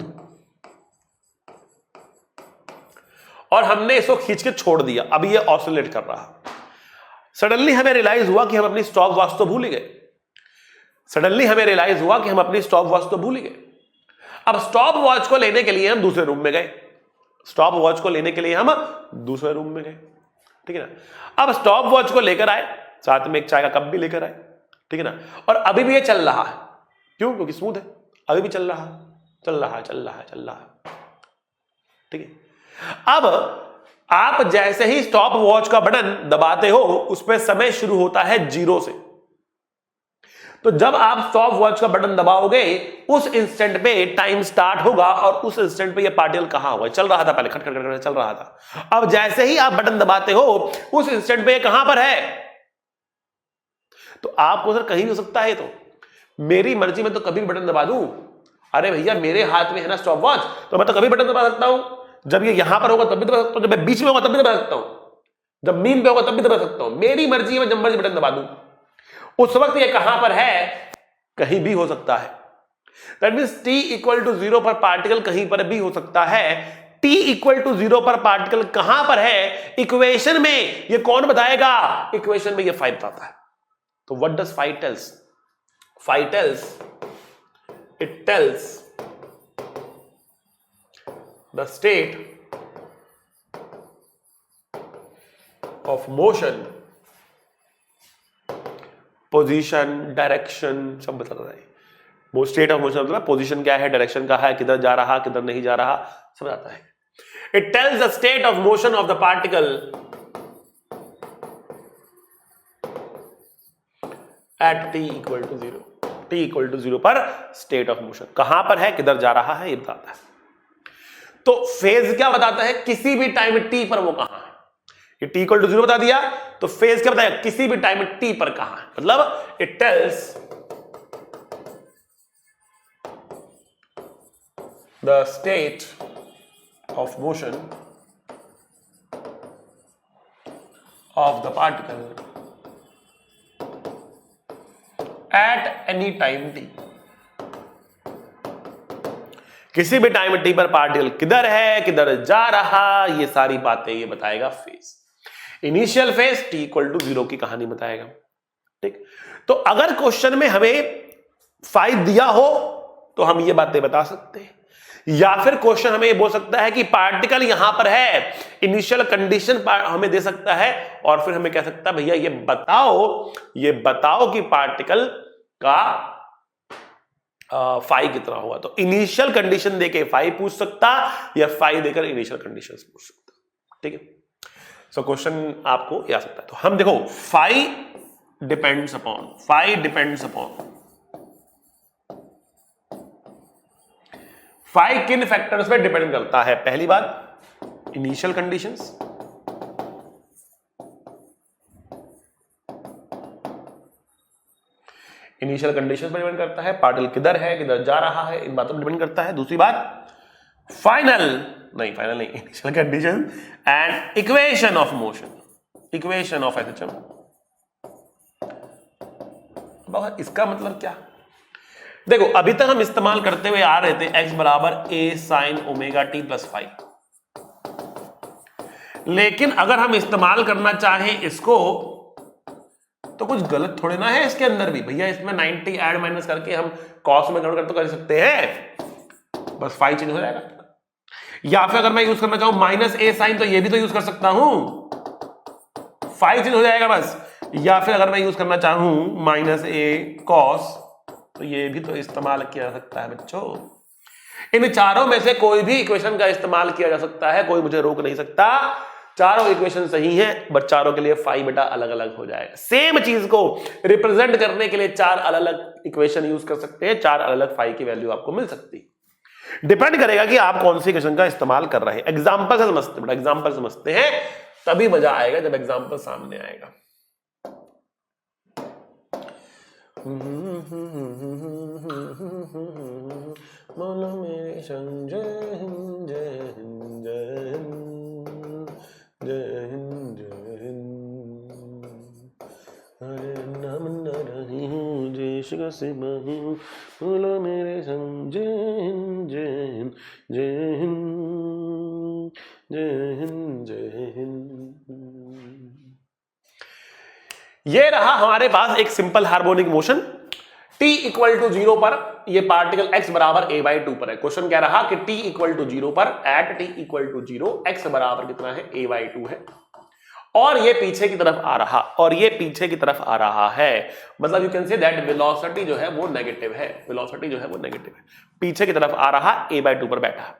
और हमने इसको खींच के छोड़ दिया, अभी ये ऑसिलेट कर रहा। सडनली हमें रियलाइज हुआ कि हम अपनी स्टॉप वॉच तो भूल गए। अब स्टॉप वॉच को लेने के लिए हम दूसरे रूम में गए। ठीक है ना? अब स्टॉप वॉच को लेकर आए, साथ में एक चाय का कप भी लेकर आए, ठीक है ना? और अभी भी ये चल रहा है, क्यों? क्योंकि स्मूथ है, अभी भी चल रहा है। ठीक है? अब आप जैसे ही स्टॉप वॉच का बटन दबाते हो, उस पर समय शुरू होता है 0 से। तो जब आप स्टॉप वॉच का बटन दबाओगे, उस इंस्टेंट पे टाइम स्टार्ट होगा, और उस इंस्टेंट पे ये पार्टिकल कहां होगा? चल रहा था पहले, खट खट खट चल रहा था। अब जैसे ही आप बटन दबाते हो, उस इंस्टेंट पे ये कहां पर है? तो आपको सर कहीं भी हो सकता है, तो मेरी मर्जी में तो कभी भी बटन दबा दूं। अरे भैया, मेरे हाथ में है ना स्टॉप वॉच, तो मैं तो कभी बटन दबा सकता हूं। जब ये यहां पर होगा तब भी दबा सकता हूं, जब मैं बीच में होगा तब भी दबा सकता हूं, जब मीन पे होगा तब भी दबा सकता हूं। मेरी मर्जी है, मैं जब मर्जी बटन दबा दूं। उस वक्त ये कहां पर है? कहीं भी हो सकता है। That means t equal to 0 पर पार्टिकल कहीं पर भी हो सकता है। t इक्वल टू 0 पर पार्टिकल कहां पर है? इक्वेशन में ये कौन बताएगा? इक्वेशन में ये फाई बताता है। तो what does phi tells? Phi tells, it tells the state of motion, position, direction, सब बता रहा है। वो स्टेट ऑफ मोशन मतलब पोजीशन क्या है, डायरेक्शन क्या है, किधर जा रहा, किधर नहीं जा रहा, सब आता है. It tells the state of motion of the particle at t equal to 0. t equal to 0 पर स्टेट ऑफ मोशन कहां पर है, किधर जा रहा है, ये बताता है. तो फेज क्या बताता है, किसी भी टाइम t पर वो कहां है. ये t इक्वल टू 0 बता दिया, तो फेज क्या बताएगा, किसी भी टाइम t पर कहां है. मतलब it tells the state of motion of the particle eight any time t. किसी भी टाइम t पर पार्टिकल किधर है, किधर जा रहा, ये सारी बातें ये बताएगा phase. Initial phase t equal to 0 की कहानी बताएगा. ठीक, तो अगर क्वेश्चन में हमें फाइ दिया हो तो हम ये बातें बता सकते हैं, या फिर क्वेश्चन हमें ये बोल सकता है कि पार्टिकल यहां पर है, इनिशियल कंडीशन हमें दे सकता है, और फिर हमें कह सकता है भैया ये बताओ कि पार्टिकल का फाइ कितना हुआ. तो इनिशियल कंडीशन देके फाइ पूछ सकता, या फाइ देकर इनिशियल कंडीशन पूछ सकता. ठीक है, सो क्वेश्चन आपको ये आ सकता है. तो हम देखो फाइ डिपेंड्स अपॉन फाइ किन फैक्टर्स पे डिपेंड करता है. पहली बात इनिशियल कंडीशंस, इनिशियल कंडीशंस पर डिपेंड करता है, पार्टिकल किधर है, किधर जा रहा है, इन बातों पर डिपेंड करता है. दूसरी बात फाइनल नहीं initial condition and equation of motion, equation of SHM. इसका मतलब क्या, देखो अभी तक हम इस्तेमाल करते हुए आ रहे थे x बराबर a sin omega t plus phi. लेकिन अगर हम इस्तेमाल करना चाहें इसको, तो कुछ गलत थोड़े ना है इसके अंदर भी. भैया इसमें 90 ऐड माइनस करके हम कॉस में कन्वर्ट कर तो कर सकते हैं, बस फाइ चेंज हो जाएगा. या फिर अगर मैं यूज करना चाहूं माइनस a sin, तो ये भी तो यूज कर सकता हूं, फाइ चेंज हो जाएगा बस. या फिर अगर मैं यूज करना चाहूं माइनस a cos, तो ये भी तो इस्तेमाल किया जा सकता है बच्चों. इन चारों में से कोई भी इक्वेशन का इस्तेमाल किया जा सकता है, कोई मुझे रोक नहीं सकता. चारों इक्वेशन सही हैं, बट चारों के लिए फाइ बेटा अलग अलग हो जाएगा. सेम चीज को रिप्रेजेंट करने के लिए चार अलग अलग इक्वेशन यूज कर सकते हैं, चार अलग अलग फाइ की वैल्यू आपको मिल सकती है. डिपेंड करेगा कि आप कौन सी इक्वेशन का इस्तेमाल कर रहे हैं. एग्जाम्पल से समझते हैं, एग्जाम्पल समझते हैं, तभी मजा आएगा जब एग्जाम्पल सामने आएगा. बोलो मेरे संजय हिंद, जय हिंद, जय हिंद, जय हिंद, जय हिंद. अरे नाम न रही हूँ देश का सिपाही हूँ, बोलो मेरे संजय हिंद, जय हिंद, जय हिंद, जय हिंद, जय हिंद. ये रहा हमारे पास एक simple harmonic motion. t equal to 0 पर ये पार्टिकल x बराबर a/2 पर है. क्वेश्चन क्या रहा कि t इक्वल टू 0 पर at t equal to 0 x बराबर कितना है, a/2 है, और ये पीछे की तरफ आ रहा, और ये पीछे की तरफ आ रहा है. मतलब you can say that velocity जो है वो नेगेटिव है, वेलोसिटी जो है वो नेगेटिव है, पीछे की तरफ आ रहा, a/2 पर बैठा.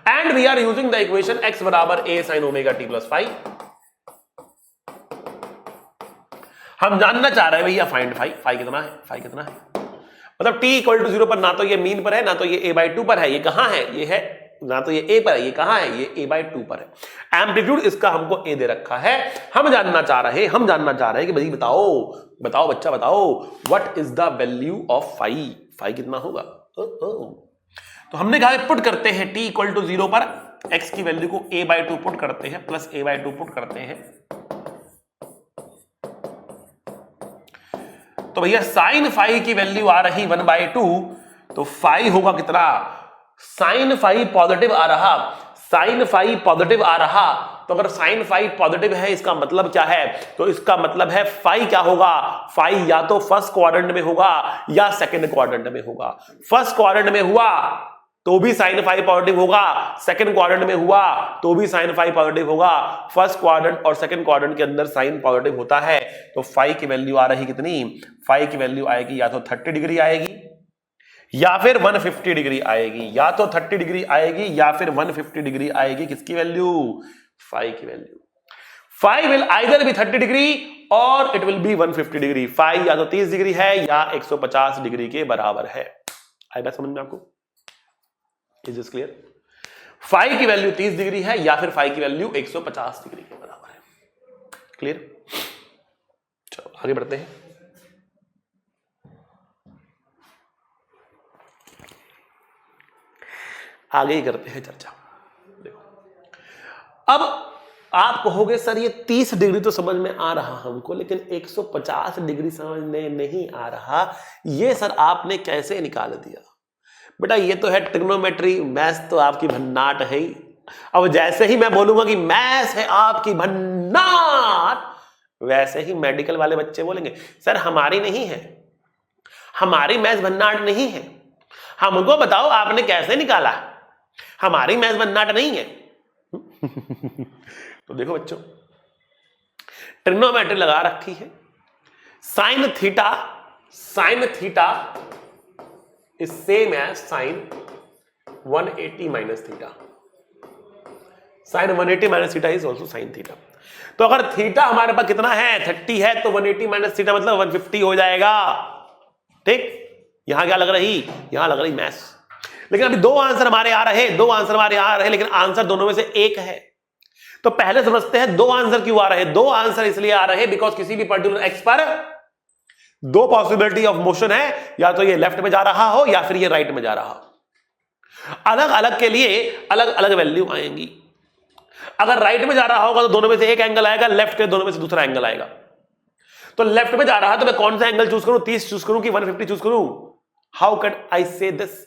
And we are using the equation x बराबर a sin omega t plus phi. हम जानना चाह रहे हैं भैया फाइंड फाइ कितना है, फाइ कितना है. मतलब t इक्वल टू 0 पर ना तो ये मीन पर है, ना तो ये a/2 पर है. ये कहां है, ये है ना तो ये a पर है, ये कहां है, ये a/2 पर है. एम्पलीट्यूड इसका हमको a दे रखा है. हम जानना चाह रहे हैं कि भाई बताओ बच्चा बताओ, what is the value of phi, phi कितना होगा. तो हमने कहा पुट करते हैं t इक्वल टू 0 पर x की वैल्यू को a/2 पुट करते हैं, प्लस a/2 पुट करते हैं. तो भैया साइन फाइ की वैल्यू आ रही 1/2, तो फाइ होगा कितना, साइन फाइ पॉजिटिव आ रहा, साइन फाइ पॉजिटिव आ रहा. तो अगर साइन फाइ पॉजिटिव है इसका मतलब क्या है, तो इसका मतलब है फाइ क्या होगा, फाइ या तो फर्स्ट क्वाड्रेंट में होगा या सेकंड क्वाड्रेंट में होगा. फर्स्ट क्वाड्रेंट में हुआ तो भी साइन फाइ पॉजिटिव होगा, सेकंड क्वाड्रेंट में हुआ तो भी साइन फाइ पॉजिटिव होगा. फर्स्ट क्वाड्रेंट और सेकंड क्वाड्रेंट के अंदर साइन पॉजिटिव होता है. तो फाइ की वैल्यू आ रही कितनी, फाइ की वैल्यू आएगी या तो 30 डिग्री आएगी, या फिर 150 डिग्री आएगी, या तो 30 डिग्री आएगी या फिर 150 डिग्री आएगी। किसकी वैल्यू? फाई की value. Phi will either be 30 degree और it will be 150 degree. Phi या तो 30 डिग्री है या 150 डिग्री के बराबर है। आई बात समझ में आपको? Is this clear? फाई की वैल्यू 30 डिग्री है या फिर फाई की वैल्यू 150 डिग्री के बराबर है। क्लियर? चलो आगे बढ़ते हैं। आगे ही करते हैं चर्चा। देखो अब आप कहोगे सर ये 30 डिग्री तो समझ में आ रहा हमको, लेकिन 150 डिग्री समझ में नहीं आ रहा, ये सर आपने कैसे निकाल दिया? बेटा ये तो है ट्रिग्नोमेट्री, मैथ्स तो आपकी भन्नाट है ही। अब जैसे ही मैं बोलूंगा कि मैथ्स है आपकी भन्नाट, वैसे ही मेडिकल वाले बच्चे बोलेंगे सर हमारी नहीं है, हमारी मैथ्स भन्नाट नहीं है, हमको बताओ आपने कैसे निकाला, हमारी मैथ्स भन्नाट नहीं है। तो देखो बच्चों, ट्रिग्नोमेट्री लगा रखी है। Sine theta is same as sine 180 minus theta. Sine 180 minus theta is also sine theta. तो अगर थीटा हमारे पास कितना है? 30 है, तो 180 माइनस थीटा मतलब 150 हो जाएगा। ठीक? यहां क्या लग रही? यहां लग रही मैथ्स। लेकिन अभी दो आंसर हमारे आ रहे, लेकिन आंसर दोनों में से एक है। तो पहले समझते हैं दो आंसर क्यों आ रहे हैं। दो आंसर इसलिए आ रहे हैं बिकॉज किसी भी पर्टिकुलर एक्स पर दो पॉसिबिलिटी ऑफ मोशन है, या तो ये लेफ्ट में जा रहा हो या फिर ये राइट में जा रहा हो। अलग अलग के लिए अलग अलग वैल्यू आएंगी। अगर राइट में जा रहा होगा तो दोनों में से एक एंगल आएगा, लेफ्ट के दोनों में से दूसरा एंगल आएगा। तो लेफ्ट में जा रहा है तो मैं कौन सा एंगल चूज करूं? 30 चूज करूं कि 150 चूज करूं? हाउ कैन आई से दिस?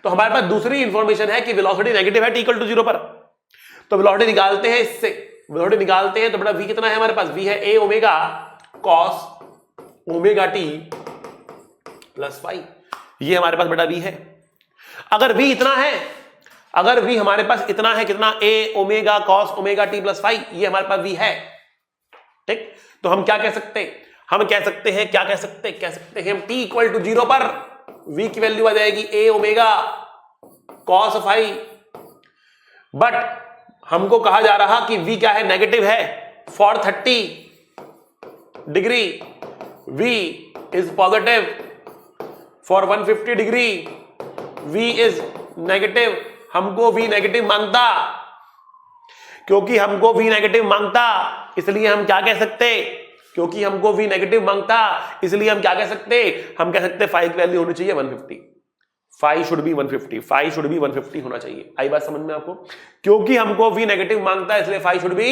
तो हमारे पास दूसरी इंफॉर्मेशन है कि वेलोसिटी नेगेटिव है, t इक्वल टू 0 पर। तो वेलोसिटी निकालते हैं इससे। वेलोसिटी निकालते हैं तो बड़ा v कितना है हमारे पास? v है a omega cos omega t plus phi. ये हमारे पास बड़ा v है। अगर v इतना है, अगर v हमारे पास इतना है, कितना? a omega cos omega t plus phi, ये हमारे पास v है। ठीक? तो हम क्या कह सकते हैं? हम कह सकते हैं, क्या कह सकते हैं? कह सकते हैं हम t इक्वल टू 0 पर v की वैल्यू आ जाएगी a omega cos phi. But हमको कहा जा रहा कि v क्या है? नेगेटिव है। For 30 degree v is positive, for 150 degree v is negative. हमको v नेगेटिव मांगता, क्योंकि हमको v नेगेटिव मांगता इसलिए हम क्या कह सकते? क्योंकि हमको v नेगेटिव मांगता इसलिए हम क्या कह सकते? हम कह सकते फाई की वैल्यू होनी चाहिए 150। Phi should be 150, phi should be 150 होना चाहिए। आई बात समझ में आपको? क्योंकि हमको v नेगेटिव मांगता है इसलिए फाई शुड बी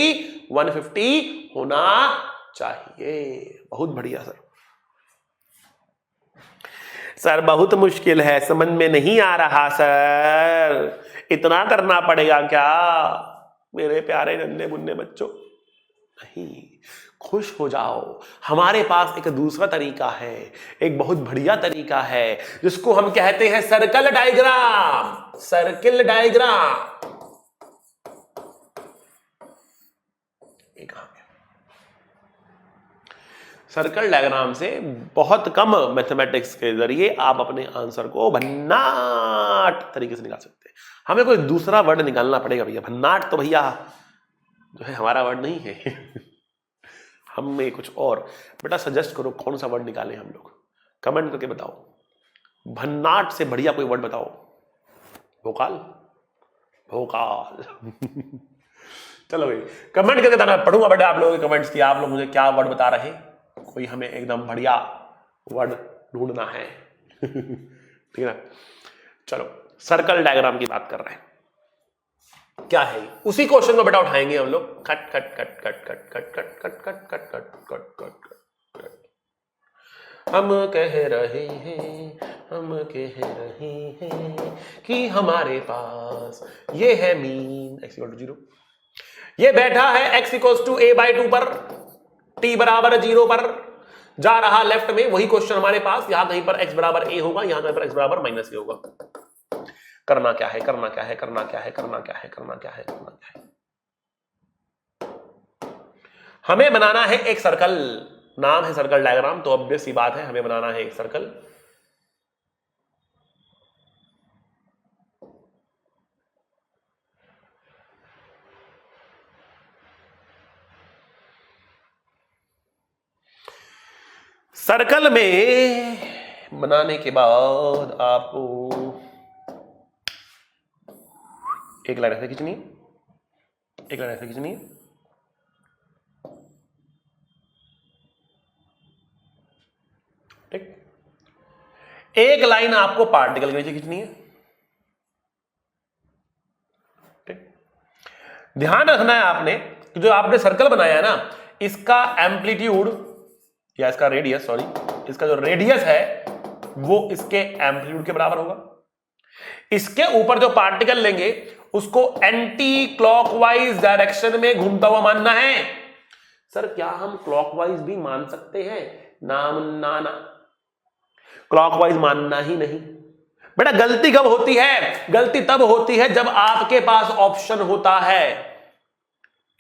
150 होना चाहिए। बहुत बढ़िया सर। सर बहुत मुश्किल है, समझ में नहीं आ रहा सर, इतना करना पड़ेगा क्या? मेरे प्यारे नन्हे मुन्ने बच्चों, नहीं, खुश हो जाओ। हमारे पास एक दूसरा तरीका है, एक बहुत बढ़िया तरीका है, जिसको हम कहते हैं circle diagram. Circle diagram. Circle diagram से बहुत कम मैथमेटिक्स के जरिए आप अपने आंसर को भन्नाट तरीके से निकाल सकते हैं। हमें कोई दूसरा वर्ड निकालना पड़ेगा भैया। भन्नाट तो भैया जो है हमारा वर्ड नहीं है। हमें कुछ और। बेटा सजेस्ट करो कौन सा वर्ड निकालें हम लोग, कमेंट करके बताओ। भन्नाट से बढ़िया कोई वर्ड बताओ। भोकाल, भोकाल। चलो भाई कमेंट करके बताना, पढ़ूंगा बेटा आप लोगों के कमेंट्स की, आप लोग मुझे क्या वर्ड बता रहे। कोई हमें एकदम बढ़िया वर्ड ढूंढना है। ठीक है ना? चलो सर्कल डायग्राम की बात कर रहे हैं। क्या है उसी क्वेश्चन को बेटा उठाएंगे हम लोग। Cut cut cut cut cut cut cut cut cut cut cut cut cut cut. हम कह रहे हैं कि हमारे पास ये है मीन x इक्वल टू 0। ये बैठा है x इक्वल टू a/2 पर, t बराबर 0 पर, जा रहा लेफ्ट में। वही क्वेश्चन हमारे पास, यहां कहीं पर x बराबर a होगा, यहां कहीं पर x बराबर -a होगा। करना क्या है, करना क्या है, करना क्या है, करना क्या है, करना क्या है, करना क्या है? हमें बनाना है एक सर्कल। नाम है सर्कल डायग्राम, तो ऑब्वियस सी बात है हमें बनाना है एक सर्कल। सर्कल में बनाने के बाद आपको एक लाइन ऐसे खींचनी है, एक लाइन ऐसे खींचनी है, ठीक। एक लाइन आपको पार्टिकल के नीचे खींचनी है, ठीक। ध्यान रखना है आपने कि जो आपने सर्कल बनाया है ना, इसका एम्पलीट्यूड या इसका रेडियस, सॉरी, इसका जो रेडियस है वो इसके एम्पलीट्यूड के बराबर होगा। इसके ऊपर जो पार्टिकल लेंगे उसको एंटी क्लॉकवाइज डायरेक्शन में घूमता हुआ मानना है। सर क्या हम क्लॉकवाइज भी मान सकते हैं? ना, क्लॉकवाइज मानना ही नहीं। बेटा गलती कब होती है? गलती तब होती है जब आपके पास ऑप्शन होता है।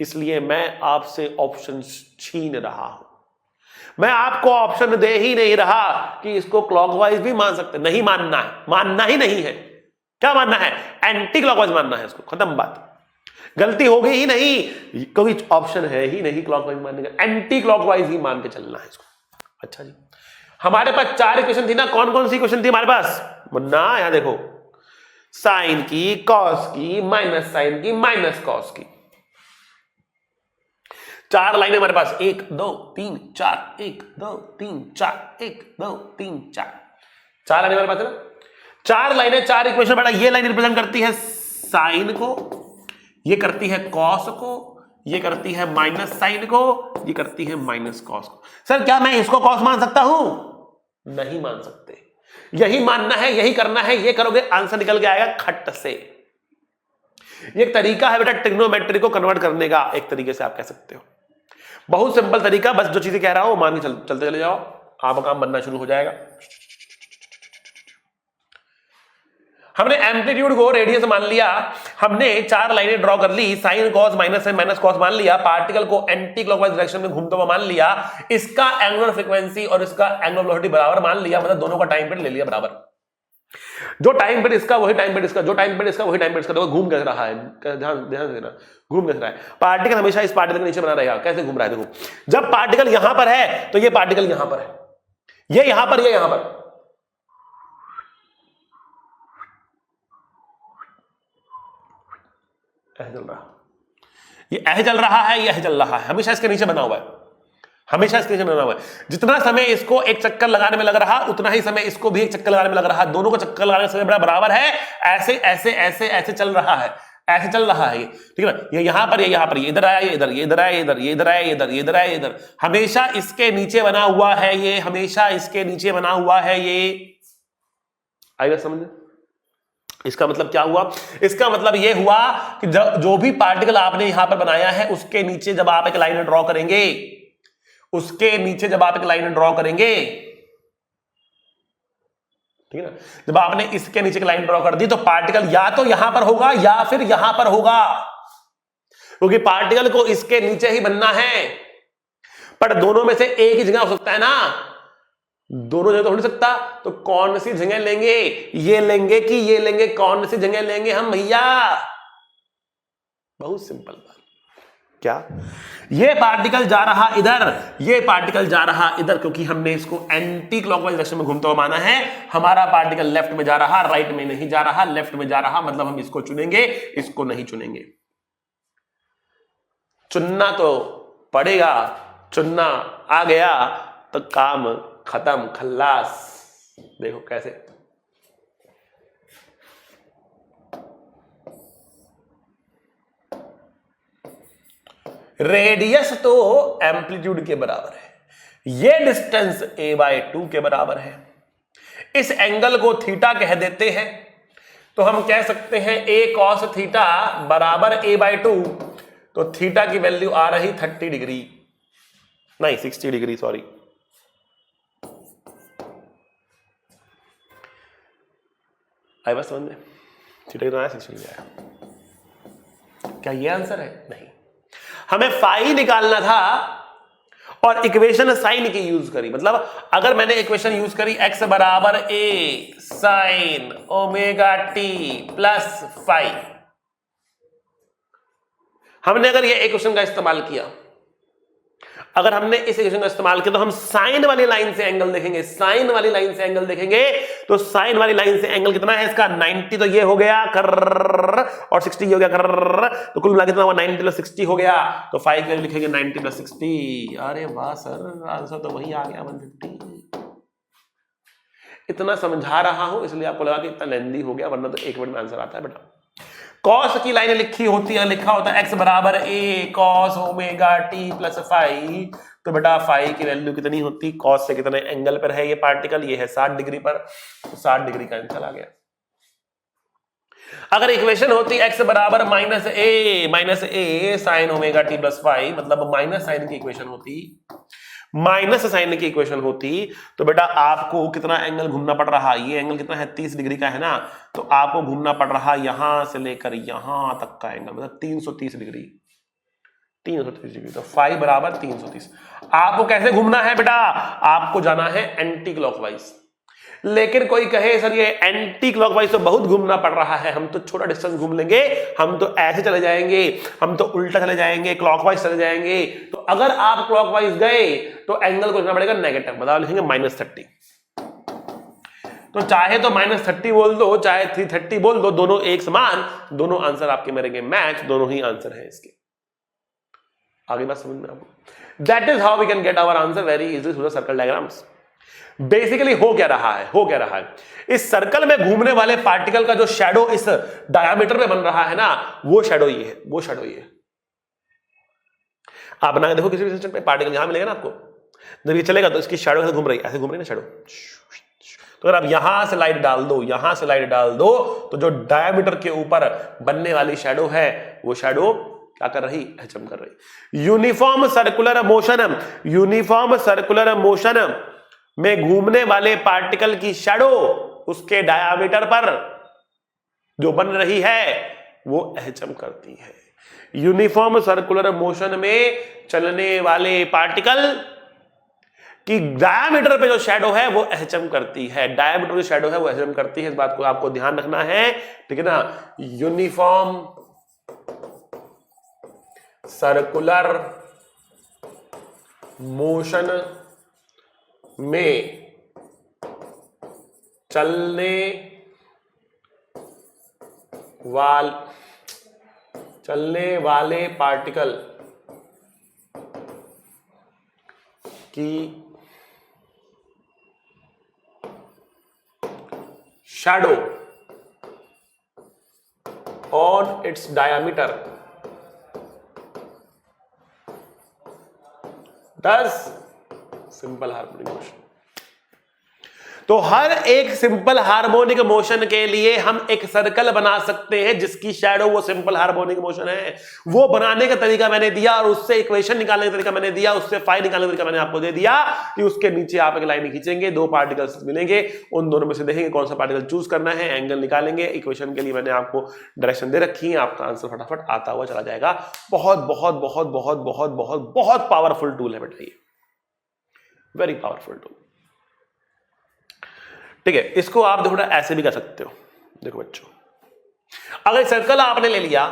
इसलिए मैं आपसे ऑप्शन छीन रहा हूं। मैं आपको ऑप्शन दे ही नहीं रहा कि इसको क्लॉकवाइज भी मान सकते। नहीं मानना है, मानना ही नहीं है। क्या मानना है? एंटी क्लॉकवाइज मानना है इसको, खत्म बात। गलती होगी ही नहीं क्योंकि ऑप्शन है ही नहीं क्लॉकवाइज मानने का, एंटी क्लॉकवाइज ही मान के चलना है इसको। अच्छा जी, हमारे पास 4 इक्वेशन थी ना। कौन कौन सी इक्वेशन थी हमारे पास? मुन्ना यहां देखो, साइन की, कॉस की, माइनस साइन की, माइनस कॉस की। 4 लाइनें हमारे पास, 1 2 3 4, 1 2 3 4, 1 2 3 4, 4 लाइनें हमारे पास है ना। 4 लाइनें, 4 इक्वेशन। बेटा ये लाइन रिप्रेजेंट करती है साइन को, ये करती है कॉस को, ये करती है माइनस साइन को, ये करती है माइनस कॉस को। सर क्या मैं इसको कॉस मान सकता हूं? नहीं मान सकते। यही मानना है, यही करना है, ये करोगे आंसर निकल के आएगा खट से। ये एक तरीका है बेटा ट्रिग्नोमेट्री को कन्वर्ट करने का, एक तरीके से आप कह सकते हो। बहुत सिंपल तरीका, बस जो चीजें कह रहा हूं मान के चलते चले जाओ, आपका काम बनना शुरू हो जाएगा। हमने एम्पलीट्यूड को रेडियस मान लिया, हमने 4 लाइनें ड्रॉ कर ली, sine cos minus sine minus cos मान लिया, पार्टिकल को एंटी क्लॉकवाइज डायरेक्शन में घूमता हुआ मान लिया, इसका एंगुलर फ्रीक्वेंसी और इसका एंगुलर वेलोसिटी बराबर मान लिया, मतलब दोनों का टाइम पीरियड ले लिया बराबर। जो टाइम पीरियड इसका वही टाइम पीरियड इसका, जो टाइम पीरियड इसका वही टाइम पीरियड इसका। देखो घूम कैसे रहा है, ध्यान देना, घूम कैसे रहा है। पार्टिकल हमेशा इस पार्टिकल के नीचे बना रहेगा। कैसे घूम रहा है? देखो जब पार्टिकल यहां पर है तो ये पार्टिकल यहां पर है, ये यहां पर, ये यहां पर, ऐसे चल रहा, ये ऐसे चल रहा है, ये ऐसे चल रहा है, हमेशा इसके नीचे बना हुआ है, हमेशा इसके नीचे बना हुआ है। जितना समय इसको एक चक्कर लगाने में लग रहा उतना ही समय इसको भी एक चक्कर लगाने में लग रहा, दोनों को चक्कर लगाने का समय बड़ा बराबर है। ऐसे ऐसे ऐसे ऐसे चल रहा है, ऐसे चल रहा है ये, ठीक है ना। ये यहां पर, ये यहां पर, ये इधर आया, ये इधर, ये इधर आया, इधर, ये इधर आया, इधर, ये इधर आया, इधर, हमेशा इसके नीचे बना हुआ है ये, हमेशा इसके नीचे बना हुआ है ये। आई बात समझ? इसका मतलब क्या हुआ? इसका मतलब यह हुआ कि जो भी पार्टिकल आपने यहां पर बनाया है उसके नीचे जब आप एक लाइन ड्रॉ करेंगे, उसके नीचे जब आप एक लाइन ड्रॉ करेंगे, ठीक है ना, जब आपने इसके नीचे एक लाइन ड्रॉ कर दी तो पार्टिकल या तो यहां पर होगा या फिर यहां पर होगा, क्योंकि पार्टिकल को इसके नीचे ही बनना है। पर दोनों में से एक ही जगह हो सकता है ना, दोनों जगह तो हो नहीं सकता। तो कौन सी जगह लेंगे? ये लेंगे कि ये लेंगे? कौन सी जगह लेंगे हम भैया? बहुत सिंपल बात। क्या? ये पार्टिकल जा रहा इधर, ये पार्टिकल जा रहा इधर, क्योंकि हमने इसको एंटी क्लॉकवाइज डायरेक्शन में घूमता हुआ माना है। हमारा पार्टिकल लेफ्ट में जा रहा, राइट में नहीं जा रहा, लेफ्ट में जा रहा, मतलब हम इसको चुनेंगे, इसको नहीं चुनेंगे। चुनना तो पड़ेगा, चुनना आ गया तो काम खत्म, खल्लास। देखो कैसे, रेडियस तो एम्पलीट्यूड के बराबर है, ये डिस्टेंस a/2 के बराबर है। इस एंगल को थीटा कह देते हैं, तो हम कह सकते हैं a cos थीटा बराबर a/2। तो थीटा की वैल्यू आ रही 30 डिग्री, नहीं 60 डिग्री, सॉरी। आई बस समझ में, थीटा कितना आया? 60 डिग्री आया। क्या ये आंसर है? नहीं, हमें फाई निकालना था और इक्वेशन साइन की यूज करी। मतलब अगर मैंने इक्वेशन यूज करी x बराबर a sine omega t plus phi, हमने अगर ये इक्वेशन का इस्तेमाल किया, अगर हमने इस इक्वेशन का इस्तेमाल किया तो हम साइन वाली लाइन से एंगल देखेंगे, साइन वाली लाइन से एंगल देखेंगे। तो साइन वाली लाइन से एंगल कितना है इसका 90, तो ये हो गया कर्र और 60 ये हो गया कर्र, तो कुल मिला कितना हुआ 90 + 60 हो गया। तो फाई की वैल्यू लिखेंगे 90 + 60। अरे वाह सर, आंसर तो वही आ गया 150। इतना समझा रहा हूं इसलिए आपको लगा कि इतना लेंदी हो गया, वरना तो 1 मिनट में आंसर आता है बेटा। कॉस की लाइन लिखी होती है, लिखा होता है x बराबर a cos omega t + phi. तो बेटा फाई की वैल्यू कितनी होती, कॉस से कितने एंगल पर है ये पार्टिकल, ये है 60 डिग्री पर, तो 60 डिग्री का आंसर आ गया। अगर इक्वेशन होती x बराबर -a sin omega t + phi, मतलब माइनस साइन की इक्वेशन होती, माइनस साइन की इक्वेशन होती, तो बेटा आपको कितना एंगल घूमना पड़ रहा, ये एंगल कितना है 30 डिग्री का है ना, तो आपको घूमना पड़ रहा यहां से लेकर यहां तक का एंगल, मतलब 330 डिग्री, 330 डिग्री। तो फाई बराबर 330। आपको कैसे घूमना है बेटा, आपको जाना है एंटी क्लॉकवाइज। लेकिन कोई कहे सर ये एंटी क्लॉकवाइज तो बहुत घूमना पड़ रहा है, हम तो छोटा डिस्टेंस घूम लेंगे, हम तो ऐसे चले जाएंगे, हम तो उल्टा चले जाएंगे, क्लॉकवाइज चले जाएंगे। तो अगर आप क्लॉकवाइज गए तो एंगल को लिखना पड़ेगा नेगेटिव, बदलाव लिखेंगे -30। तो चाहे तो -30 बोल दो, चाहे 330 बोल दो, दोनों एक समान, दोनों आंसर आपके मेरेंगे मैच, दोनों ही आंसर है इसके। आगे बात समझ में आपको। That is how we can get our answer very easily through the circle diagrams. Basically हो क्या रहा है, इस सर्कल में घूमने वाले पार्टिकल का जो शैडो इस डायमीटर में बन रहा है ना, वो शैडो ये है, वो शैडो ये है। आप बना के देखो किसी भी सिस्टम पे, पार्टिकल यहां मिलेगा ना आपको, जब ये चलेगा तो इसकी शैडो ऐसे घूम रही, ऐसे घूम रही ना शैडो। तो अगर आप यहां से लाइट डाल दो, यहां से लाइट डाल दो, तो जो डायमीटर के ऊपर बनने वाली शैडो है, वो शैडो क्या कर रही, एचएम कर रही। यूनिफॉर्म सर्कुलर मोशन में घूमने वाले पार्टिकल की शैडो उसके डायामीटर पर जो बन रही है वो एचएम करती है। यूनिफॉर्म सर्कुलर मोशन में चलने वाले पार्टिकल की डायामीटर पे जो शैडो है वो एचएम करती है, डायामीटर जो शैडो है वो एचएम करती है। इस बात को आपको ध्यान रखना है, ठीक है ना। यूनिफॉर्म सर्कुलर मोशन में चलने वाले पार्टिकल की shadow on it's diameter does simple harmonic motion. तो हर एक सिंपल हार्मोनिक मोशन के लिए हम एक सर्कल बना सकते हैं जिसकी शैडो वो सिंपल हार्मोनिक मोशन है। वो बनाने का तरीका मैंने दिया और उससे इक्वेशन निकालने का तरीका मैंने दिया, उससे फाई निकालने का तरीका मैंने आपको दे दिया कि उसके नीचे आप एक लाइन खींचेंगे, दो पार्टिकल्स मिलेंगे, उन दोनों में से देखेंगे कौन सा पार्टिकल चूज करना है, एंगल निकालेंगे। इक्वेशन के लिए मैंने आपको डायरेक्शन दे रखी है, आपका आंसर फटाफट आता हुआ चला जाएगा। बहुत बहुत बहुत बहुत बहुत बहुत बहुत पावरफुल टूल है बेटा ये, वेरी पावरफुल टूल। ठीक है, इसको आप थोड़ा ऐसे भी कर सकते हो। देखो बच्चों, अगर सर्कल आपने ले लिया,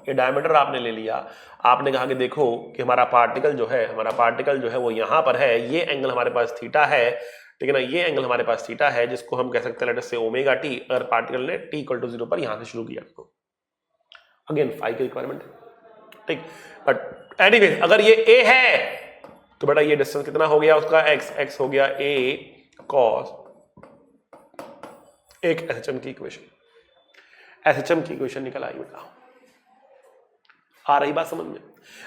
ये डायमीटर आपने ले लिया, आपने कहा कि देखो कि हमारा पार्टिकल जो है वो यहां पर है, ये एंगल हमारे पास थीटा है, ठीक है ना, ये एंगल हमारे पास थीटा है, जिसको हम कह सकते हैं लेट अस से ओमेगा टी। अगर पार्टिकल ने t = 0 पर यहां से शुरू किया, तो अगेन फाई की रिक्वायरमेंट है, ठीक। बट एनीवे अगर ये a है तो बेटा ये डिस्टेंस कितना हो गया उसका, x हो गया a cos एक एसएचएम की इक्वेशन निकल आई बेटा। आ रही बात समझ में?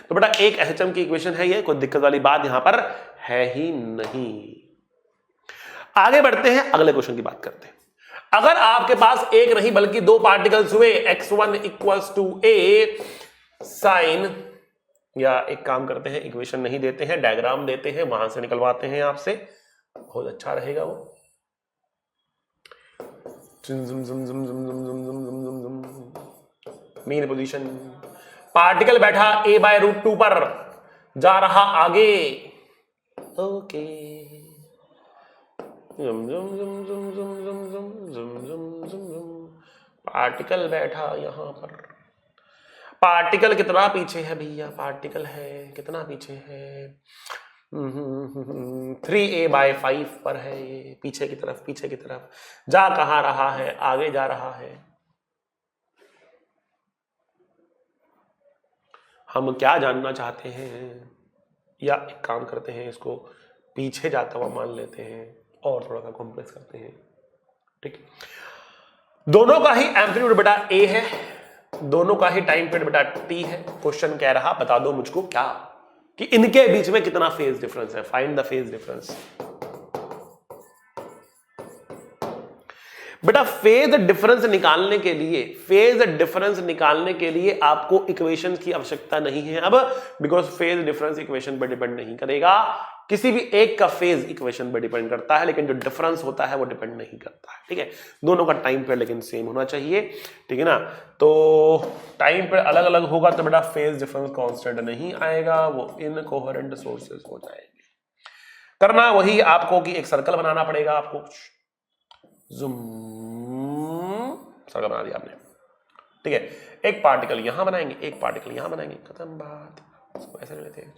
तो बेटा एक एसएचएम की इक्वेशन है ये, कोई दिक्कत वाली बात यहां पर है ही नहीं। आगे बढ़ते हैं, अगले क्वेश्चन की बात करते हैं। अगर आपके पास एक नहीं बल्कि दो पार्टिकल्स हुए, x1 = a sin, या एक काम करते हैं, इक्वेशन नहीं देते हैं, डायग्राम देते हैं, वहां से निकलवाते हैं आपसे, बहुत अच्छा रहेगा वो। मेन पोजीशन, पार्टिकल बैठा a/√2 पर, जा रहा आगे, ओके, पार्टिकल बैठा यहां पर, पार्टिकल कितना पीछे है भैया, पार्टिकल है कितना पीछे है, 3a/5 पर है ये, पीछे की तरफ, पीछे की तरफ जा कहां रहा है, आगे जा रहा है। हम क्या जानना चाहते हैं, या एक काम करते हैं, इसको पीछे जाता हुआ मान लेते हैं और थोड़ा सा कॉम्प्लेक्स करते हैं। ठीक, दोनों का ही एम्पलीट्यूड बेटा a है, दोनों का ही टाइम पीरियड बेटा t है। क्वेश्चन कह रहा बता दो मुझको क्या, कि इनके बीच में कितना फेज डिफरेंस है, फाइंड द फेज डिफरेंस। बेटा फेज डिफरेंस निकालने के लिए, फेज डिफरेंस निकालने के लिए आपको इक्वेशन की आवश्यकता नहीं है अब, बिकॉज फेज डिफरेंस इक्वेशन पर डिपेंड नहीं करेगा। किसी भी एक का फेज इक्वेशन पर डिपेंड करता है, लेकिन जो डिफरेंस होता है वो डिपेंड नहीं करता है। ठीक है, दोनों का टाइम पीरियड लेकिन सेम होना चाहिए। ठीक है ना, तो टाइम पीरियड अलग अलग होगा तो बेटा फेज डिफरेंस कांस्टेंट नहीं आएगा, वो इनकोहेरेंट सोर्सेस हो जाएंगे। करना वही आपको कि एक सर्कल बनाना पड़ेगा आपको, ज़ूम सर्कल बना दिया आपने। ठीक है, एक पार्टिकल यहां बनाएंगे, एक पार्टिकल यहां बनाएंगे, खत्म बात। इसको ऐसे लेते हैं,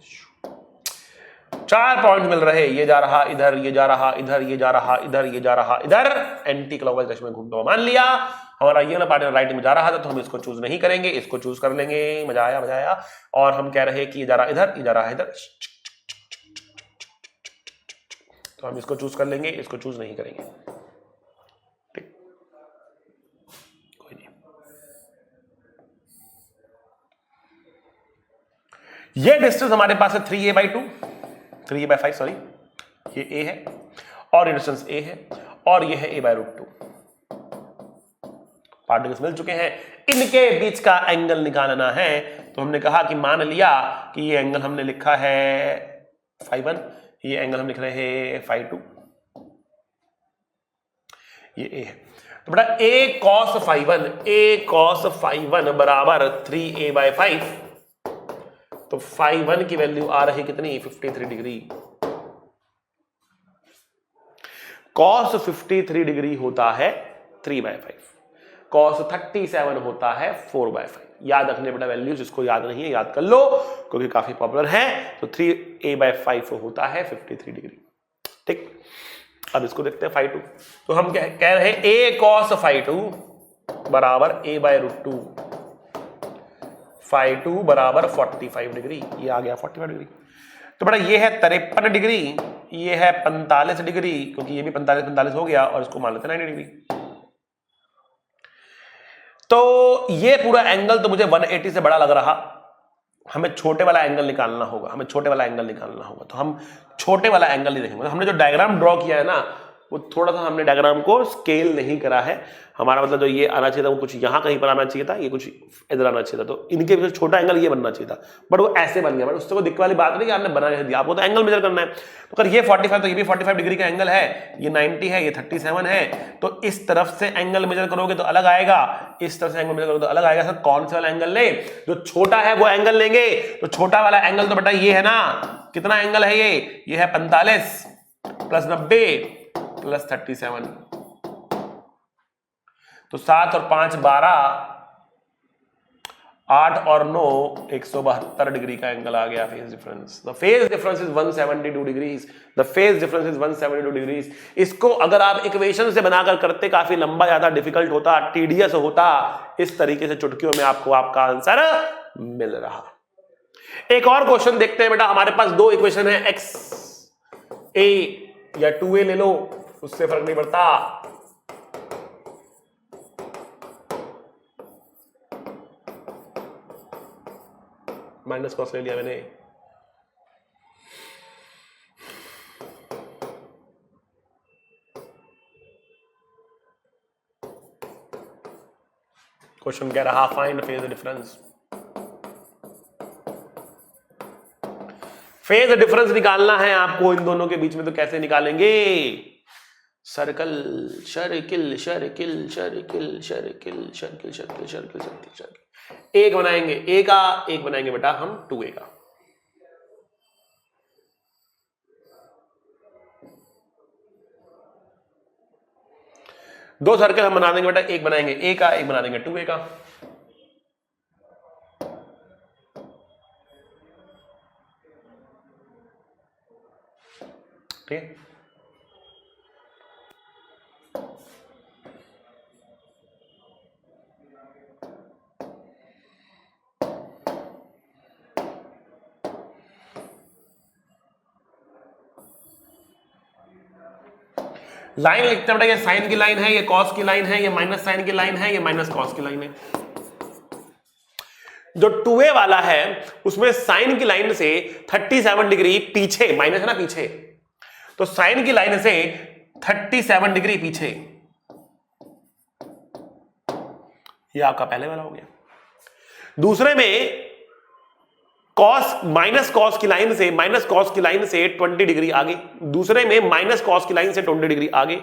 4 पॉइंट मिल रहे, ये जा रहा इधर, ये जा रहा इधर, ये जा रहा इधर, ये जा रहा इधर, एंटी क्लॉकवाइज डायरेक्शन में घूमता हुआ। मान लिया हमारा ये वाला पार्टिकल राइट में जा रहा था, तो हम इसको चूज नहीं करेंगे, इसको चूज कर लेंगे। मजा आया, मजा आया। और हम कह रहे हैं कि ये जा रहा इधर, ये जा रहा इधर, तो हम इसको चूज कर लेंगे, इसको चूज नहीं करेंगे। ठीक, कोई नहीं। ये डिस्टेंस हमारे पास है 3a/2, 3a/5 सॉरी, ये a है और ये डिस्टेंस a है और ये है a/√2। पार्टिकल्स मिल चुके हैं, इनके बीच का एंगल निकालना है। तो हमने कहा कि मान लिया कि ये एंगल हमने लिखा है φ1, ये एंगल हम लिख रहे हैं φ2, ये a है। तो बेटा a cos φ1 बराबर 3a/5, तो φ1 की वैल्यू आ रही कितनी, 53 डिग्री। cos 53 डिग्री होता है 3/5, cos 37 होता है 4/5। याद रखने बेटा वैल्यूज, जिसको याद नहीं है याद कर लो क्योंकि काफी पॉपुलर है। तो 3a/5 होता है 53 डिग्री। ठीक, अब इसको देखते हैं φ2। तो हम कह रहे हैं a cos φ2 बराबर a/√2, φ2 बराबर 45 डिग्री, ये आ गया 45 डिग्री। तो बेटा ये है 53 डिग्री, ये है 45 डिग्री, क्योंकि ये भी 45 हो गया, और इसको मान लेते हैं 90 डिग्री। तो ये पूरा एंगल तो मुझे 180 से बड़ा लग रहा, हमें छोटे वाला एंगल निकालना होगा, हमें छोटे वाला एंगल निकालना होगा। तो हम छोटे वाला एंगल ही देखेंगे। हमने जो डायग्राम ड्रॉ किया है ना, वो थोड़ा सा हमने डायग्राम को स्केल नहीं करा है। हमारा मतलब जो ये आना चाहिए था वो कुछ यहाँ कहीं पर आना चाहिए था, ये कुछ इधर आना चाहिए था, तो इनके बीच छोटा एंगल ये बनना चाहिए था, बट वो ऐसे बन गया। बट उससे कोई दिक्कत वाली बात नहीं कि आपने बना दिया, आपको तो एंगल मेजर करना है। तो अगर ये 45 तो ये भी 45 डिग्री का एंगल है, ये 90 है, ये 37 है, तो इस तरफ से एंगल मेजर करोगे तो अलग आएगा, इस तरफ से एंगल मेजर करोगे तो अलग आएगा। सर कौन सा वाला एंगल ले, जो छोटा है वो एंगल लेंगे। तो छोटा वाला एंगल तो बेटा ये है ना, कितना एंगल है ये है 45 प्लस 90 प्लस 37, तो 7 और 5 12, 8 और 9 172 डिग्री का एंगल आ गया phase difference. The phase difference is 172 degrees, the phase difference is 172 degrees. इसको अगर आप इक्वेशन से बनाकर करते काफी लंबा, ज्यादा डिफिकल्ट होता, टीडियस होता। इस तरीके से चुटकियों में आपको आपका आंसर मिल रहा। एक और क्वेश्चन देखते हैं बेटा। हमारे पास दो इक्वेशन है, एक्स ए या 2a ले लो, उससे फर्क नहीं पड़ता। माइनस कॉस ले लिया मैंने। क्वेश्चन कह रहा find phase difference. Phase difference निकालना है आपको इन दोनों के बीच में, तो कैसे निकालेंगे? Circle circle circle circle circle circle circle circle circle, एक बनाएंगे ए का, एक बनाएंगे बेटा हम 2a का। दो सर्कल हम बना देंगे बेटा, एक बनाएंगे ए का, एक बना देंगे 2a का। ठीक है। लाइन लिखते हैं बेटा, ये साइन की लाइन है, ये कॉस की लाइन है, ये माइनस साइन की लाइन है, ये माइनस कॉस की लाइन है। जो 2a वाला है उसमें साइन की लाइन से 37 डिग्री पीछे, माइनस है ना पीछे, तो साइन की लाइन से 37 डिग्री पीछे, ये आपका पहले वाला हो गया। दूसरे में कॉस, माइनस कॉस की लाइन से, माइनस कॉस की लाइन से 20 डिग्री आगे, दूसरे में माइनस कॉस की लाइन से 20 डिग्री आगे,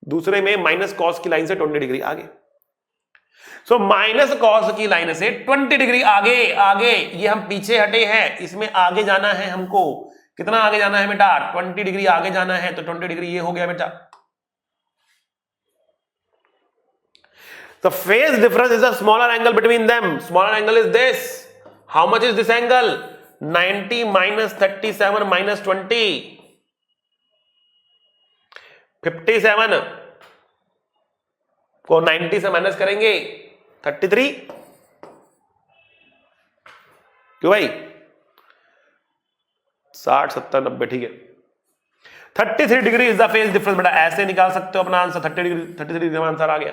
दूसरे में माइनस कॉस की लाइन से 20 डिग्री आगे। सो माइनस कॉस की लाइन से 20 डिग्री आगे, आगे ये हम पीछे हटे हैं, इसमें आगे जाना है हमको। कितना आगे जाना है बेटा? 20 डिग्री आगे जाना है, तो 20 डिग्री ये हो गया बेटा। The phase difference is a smaller angle between them. Smaller angle is this. How much is this angle? 90 minus 37 minus 20. 57 को 90 से माइनस करेंगे 33। क्यों भाई? 60 70 90, ठीक है। 33 degree is the phase difference बेटा, ऐसे निकाल सकते हो अपना आंसर। 33 डिग्री का आंसर आ गया।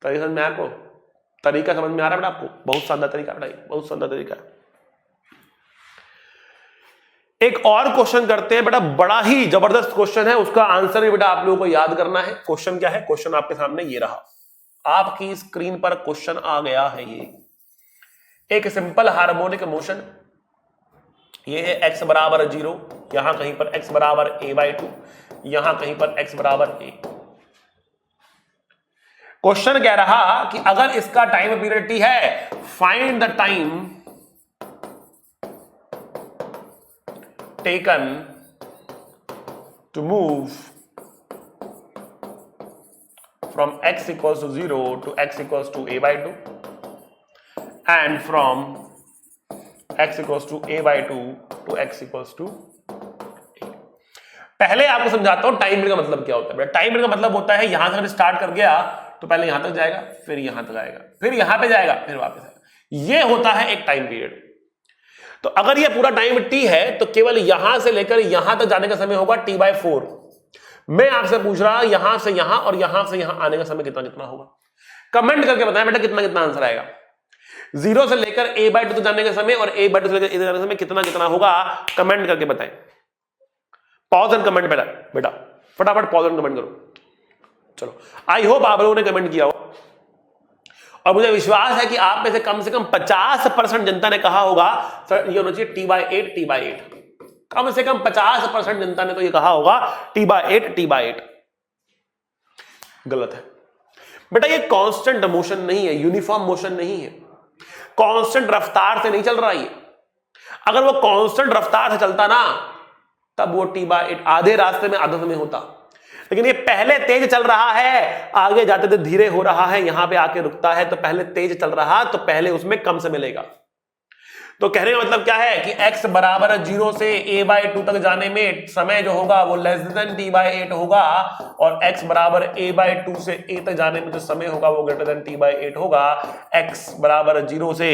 तरीका समझ में आया आपको? तरीका समझ में आ रहा है बेटा आपको? बहुत शानदार तरीका बेटा, बहुत शानदार तरीका है। एक और क्वेश्चन करते हैं बेटा, बड़ा ही जबरदस्त क्वेश्चन है, उसका आंसर भी बेटा आप लोगों को याद करना है। क्वेश्चन क्या है? क्वेश्चन आपके सामने ये रहा, आपकी स्क्रीन पर क्वेश्चन आ गया है। ये एक सिंपल हार्मोनिक मोशन, ये है x बराबर 0, यहां कहीं पर x बराबर a/2, यहां कहीं पर x बराबर a। क्वेश्चन कह रहा कि अगर इसका टाइम पीरियड t है, find the time taken to move from x equals to 0 to x equals to a/2 and from x equals to a/2 to x equals to a। पहले आपको समझाता हूं टाइम पीरियड का मतलब क्या होता है। टाइम पीरियड का मतलब होता है यहां से स्टार्ट कर गया तो पहले यहां तक जाएगा, फिर यहां तक आएगा, फिर यहां पे जाएगा, फिर वापस आएगा। ये होता है एक टाइम पीरियड। तो अगर ये पूरा टाइम t है तो केवल यहां से लेकर यहां तक जाने का समय होगा t/4। मैं आपसे पूछ रहा यहां से यहां और यहां से यहां आने का समय कितना कितना होगा? कमेंट करके बताएं बेटा कितना कितना आंसर आएगा। 0 से लेकर a/2 तक जाने का समय और a/2 से लेकर a तक जाने का समय कितना कितना होगा? कमेंट करके बताएं। पॉज एंड कमेंट बेटा फटाफट पॉज एंड कमेंट करो। चलो, आई होप आप लोगों ने कमेंट किया हो और मुझे विश्वास है कि आप में से कम 50% जनता ने कहा होगा सर ये होना चाहिए t/8। कम से कम 50% जनता ने तो ये कहा होगा t/8। गलत है बेटा, ये कांस्टेंट मोशन नहीं है, यूनिफॉर्म मोशन नहीं है, कांस्टेंट रफ्तार से नहीं चल रहा है। अगर वो कांस्टेंट रफ्तार से चलता ना तब वो t/8 आधे रास्ते में आधे समय होता, लेकिन ये पहले तेज चल रहा है, आगे जाते तो धीरे हो रहा है, यहां पे आके रुकता है। तो पहले तेज चल रहा तो पहले उसमें कम समय लेगा। तो कहने का मतलब क्या है कि x बराबर 0 से a/2 तक जाने में समय जो होगा वो लेस देन t/8 होगा, और x बराबर a/2 से a तक जाने में जो समय होगा वो ग्रेटर देन t/8 होगा। x बराबर 0 से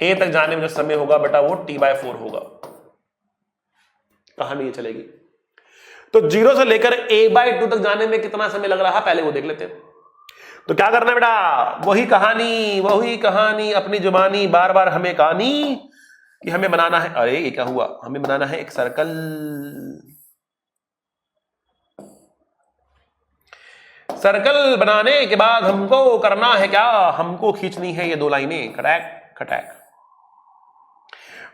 a तक जाने में जो समय होगा बेटा वो t/4 होगा। कहानी ये चलेगी। तो 0 से लेकर a/2 तक जाने में कितना समय लग रहा है पहले वो देख लेते हैं। तो क्या करना है बेटा? वही कहानी अपनी जुबानी बार बार हमें कहानी कि हमें बनाना है, अरे ये क्या हुआ, हमें बनाना है एक सर्कल। सर्कल बनाने के बाद हमको करना है क्या? हमको खींचनी है ये 2 लाइनें खटैक खटैक।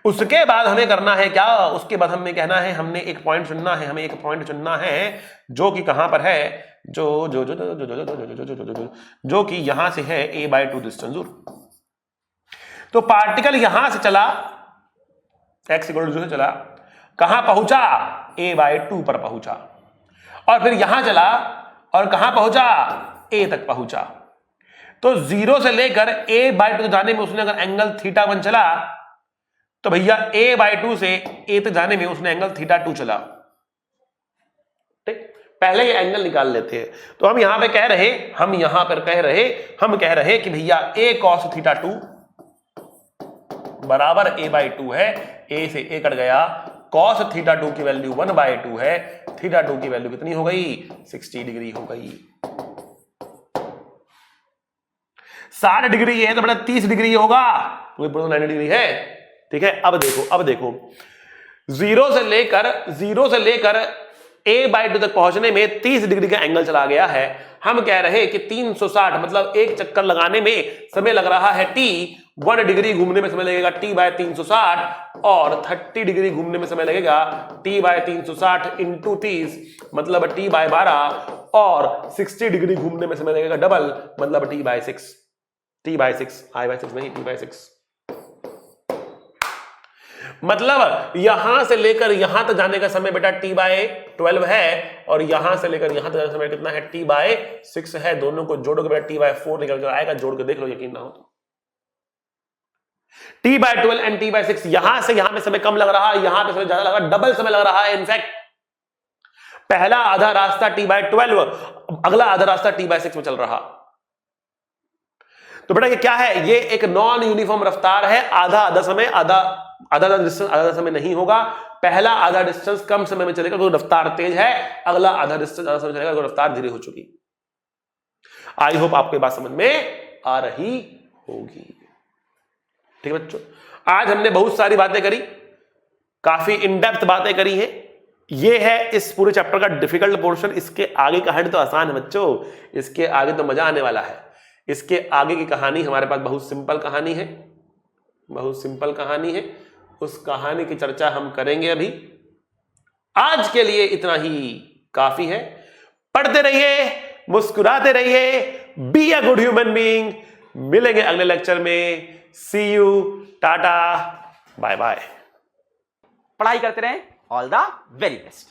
उसके बाद हमें करना है क्या? उसके बाद हमें कहना है हमने एक पॉइंट चुनना है, हमें एक पॉइंट चुनना है जो कि कहां पर है, जो जो जो जो जो जो जो जो कि यहां से है a/2 डिस्टेंस दूर। तो पार्टिकल यहां से चला, x = 0 से चला, कहां पहुंचा? a/2 पर पहुंचा, और फिर यहां चला और कहां पहुंचा? a तक पहुंचा। तो 0 से लेकर a/2 जाने में उसने अगर एंगल θ1 चला तो भैया a/2 से a तक जाने में उसने एंगल θ2 चला। ठीक, पहले ये एंगल निकाल लेते हैं। तो हम यहां पे कह रहे कि भैया a cos θ2 बराबर a/2 है। a से a कट गया, cos θ2 की वैल्यू 1/2 है, θ2 की वैल्यू कितनी हो गई? 60 डिग्री हो गई। 60 डिग्री है तो बड़ा 30 डिग्री होगा, 90 डिग्री है। ठीक है, अब देखो जीरो से लेकर a/2 तक पहुंचने में 30 डिग्री का एंगल चला गया है। हम कह रहे हैं कि 360 मतलब एक चक्कर लगाने में समय लग रहा है t, 1 डिग्री घूमने में समय लगेगा t/360 और 30 डिग्री घूमने में समय लगेगा t/360 इंटू 30 मतलब t/12 और 60 डिग्री घूमने में समय लगेगा डबल मतलब t/6 i/6 नहीं t/6। मतलब यहां से लेकर यहां तक जाने का समय बेटा t/12 है और यहां से लेकर यहां तक जाने का समय कितना है? t/6 है। दोनों को जोड़ोगे बेटा t/4 निकल कर आएगा, जोड़ के देख लो, यकीन ना हो तो। t/12 एंड t/6, यहां से यहां में समय कम लग रहा है, यहां पे समय ज्यादा लग रहा है, डबल समय लग रहा है। इनफैक्ट पहला आधा रास्ता t/12, अगला आधा रास्ता t/6 में चल रहा। तो बेटा ये क्या है? ये एक नॉन यूनिफॉर्म रफ्तार है। आधा समय नहीं होगा। पहला आधा डिस्टेंस कम समय में चलेगा तो रफ्तार तेज है, अगला आधा डिस्टेंस ज्यादा समय चलेगा तो रफ्तार धीरे हो चुकी। आई होप आपको बात समझ में आ रही होगी। ठीक है बच्चों, आज हमने बहुत सारी बातें करी, काफी इन डेप्थ बातें करी है। ये है इस पूरे चैप्टर का डिफिकल्ट पोर्शन। इसके आगे कहानी तो आसान है बच्चों, इसके आगे तो मजा आने वाला है। इसके आगे की कहानी हमारे पास बहुत सिंपल कहानी है, उस कहानी की चर्चा हम करेंगे अभी। आज के लिए इतना ही काफी है। पढ़ते रहिए, मुस्कुराते रहिए, be a good human being. मिलेंगे अगले लेक्चर में। सी यू, टाटा, बाय बाय। पढ़ाई करते रहें। All the very best.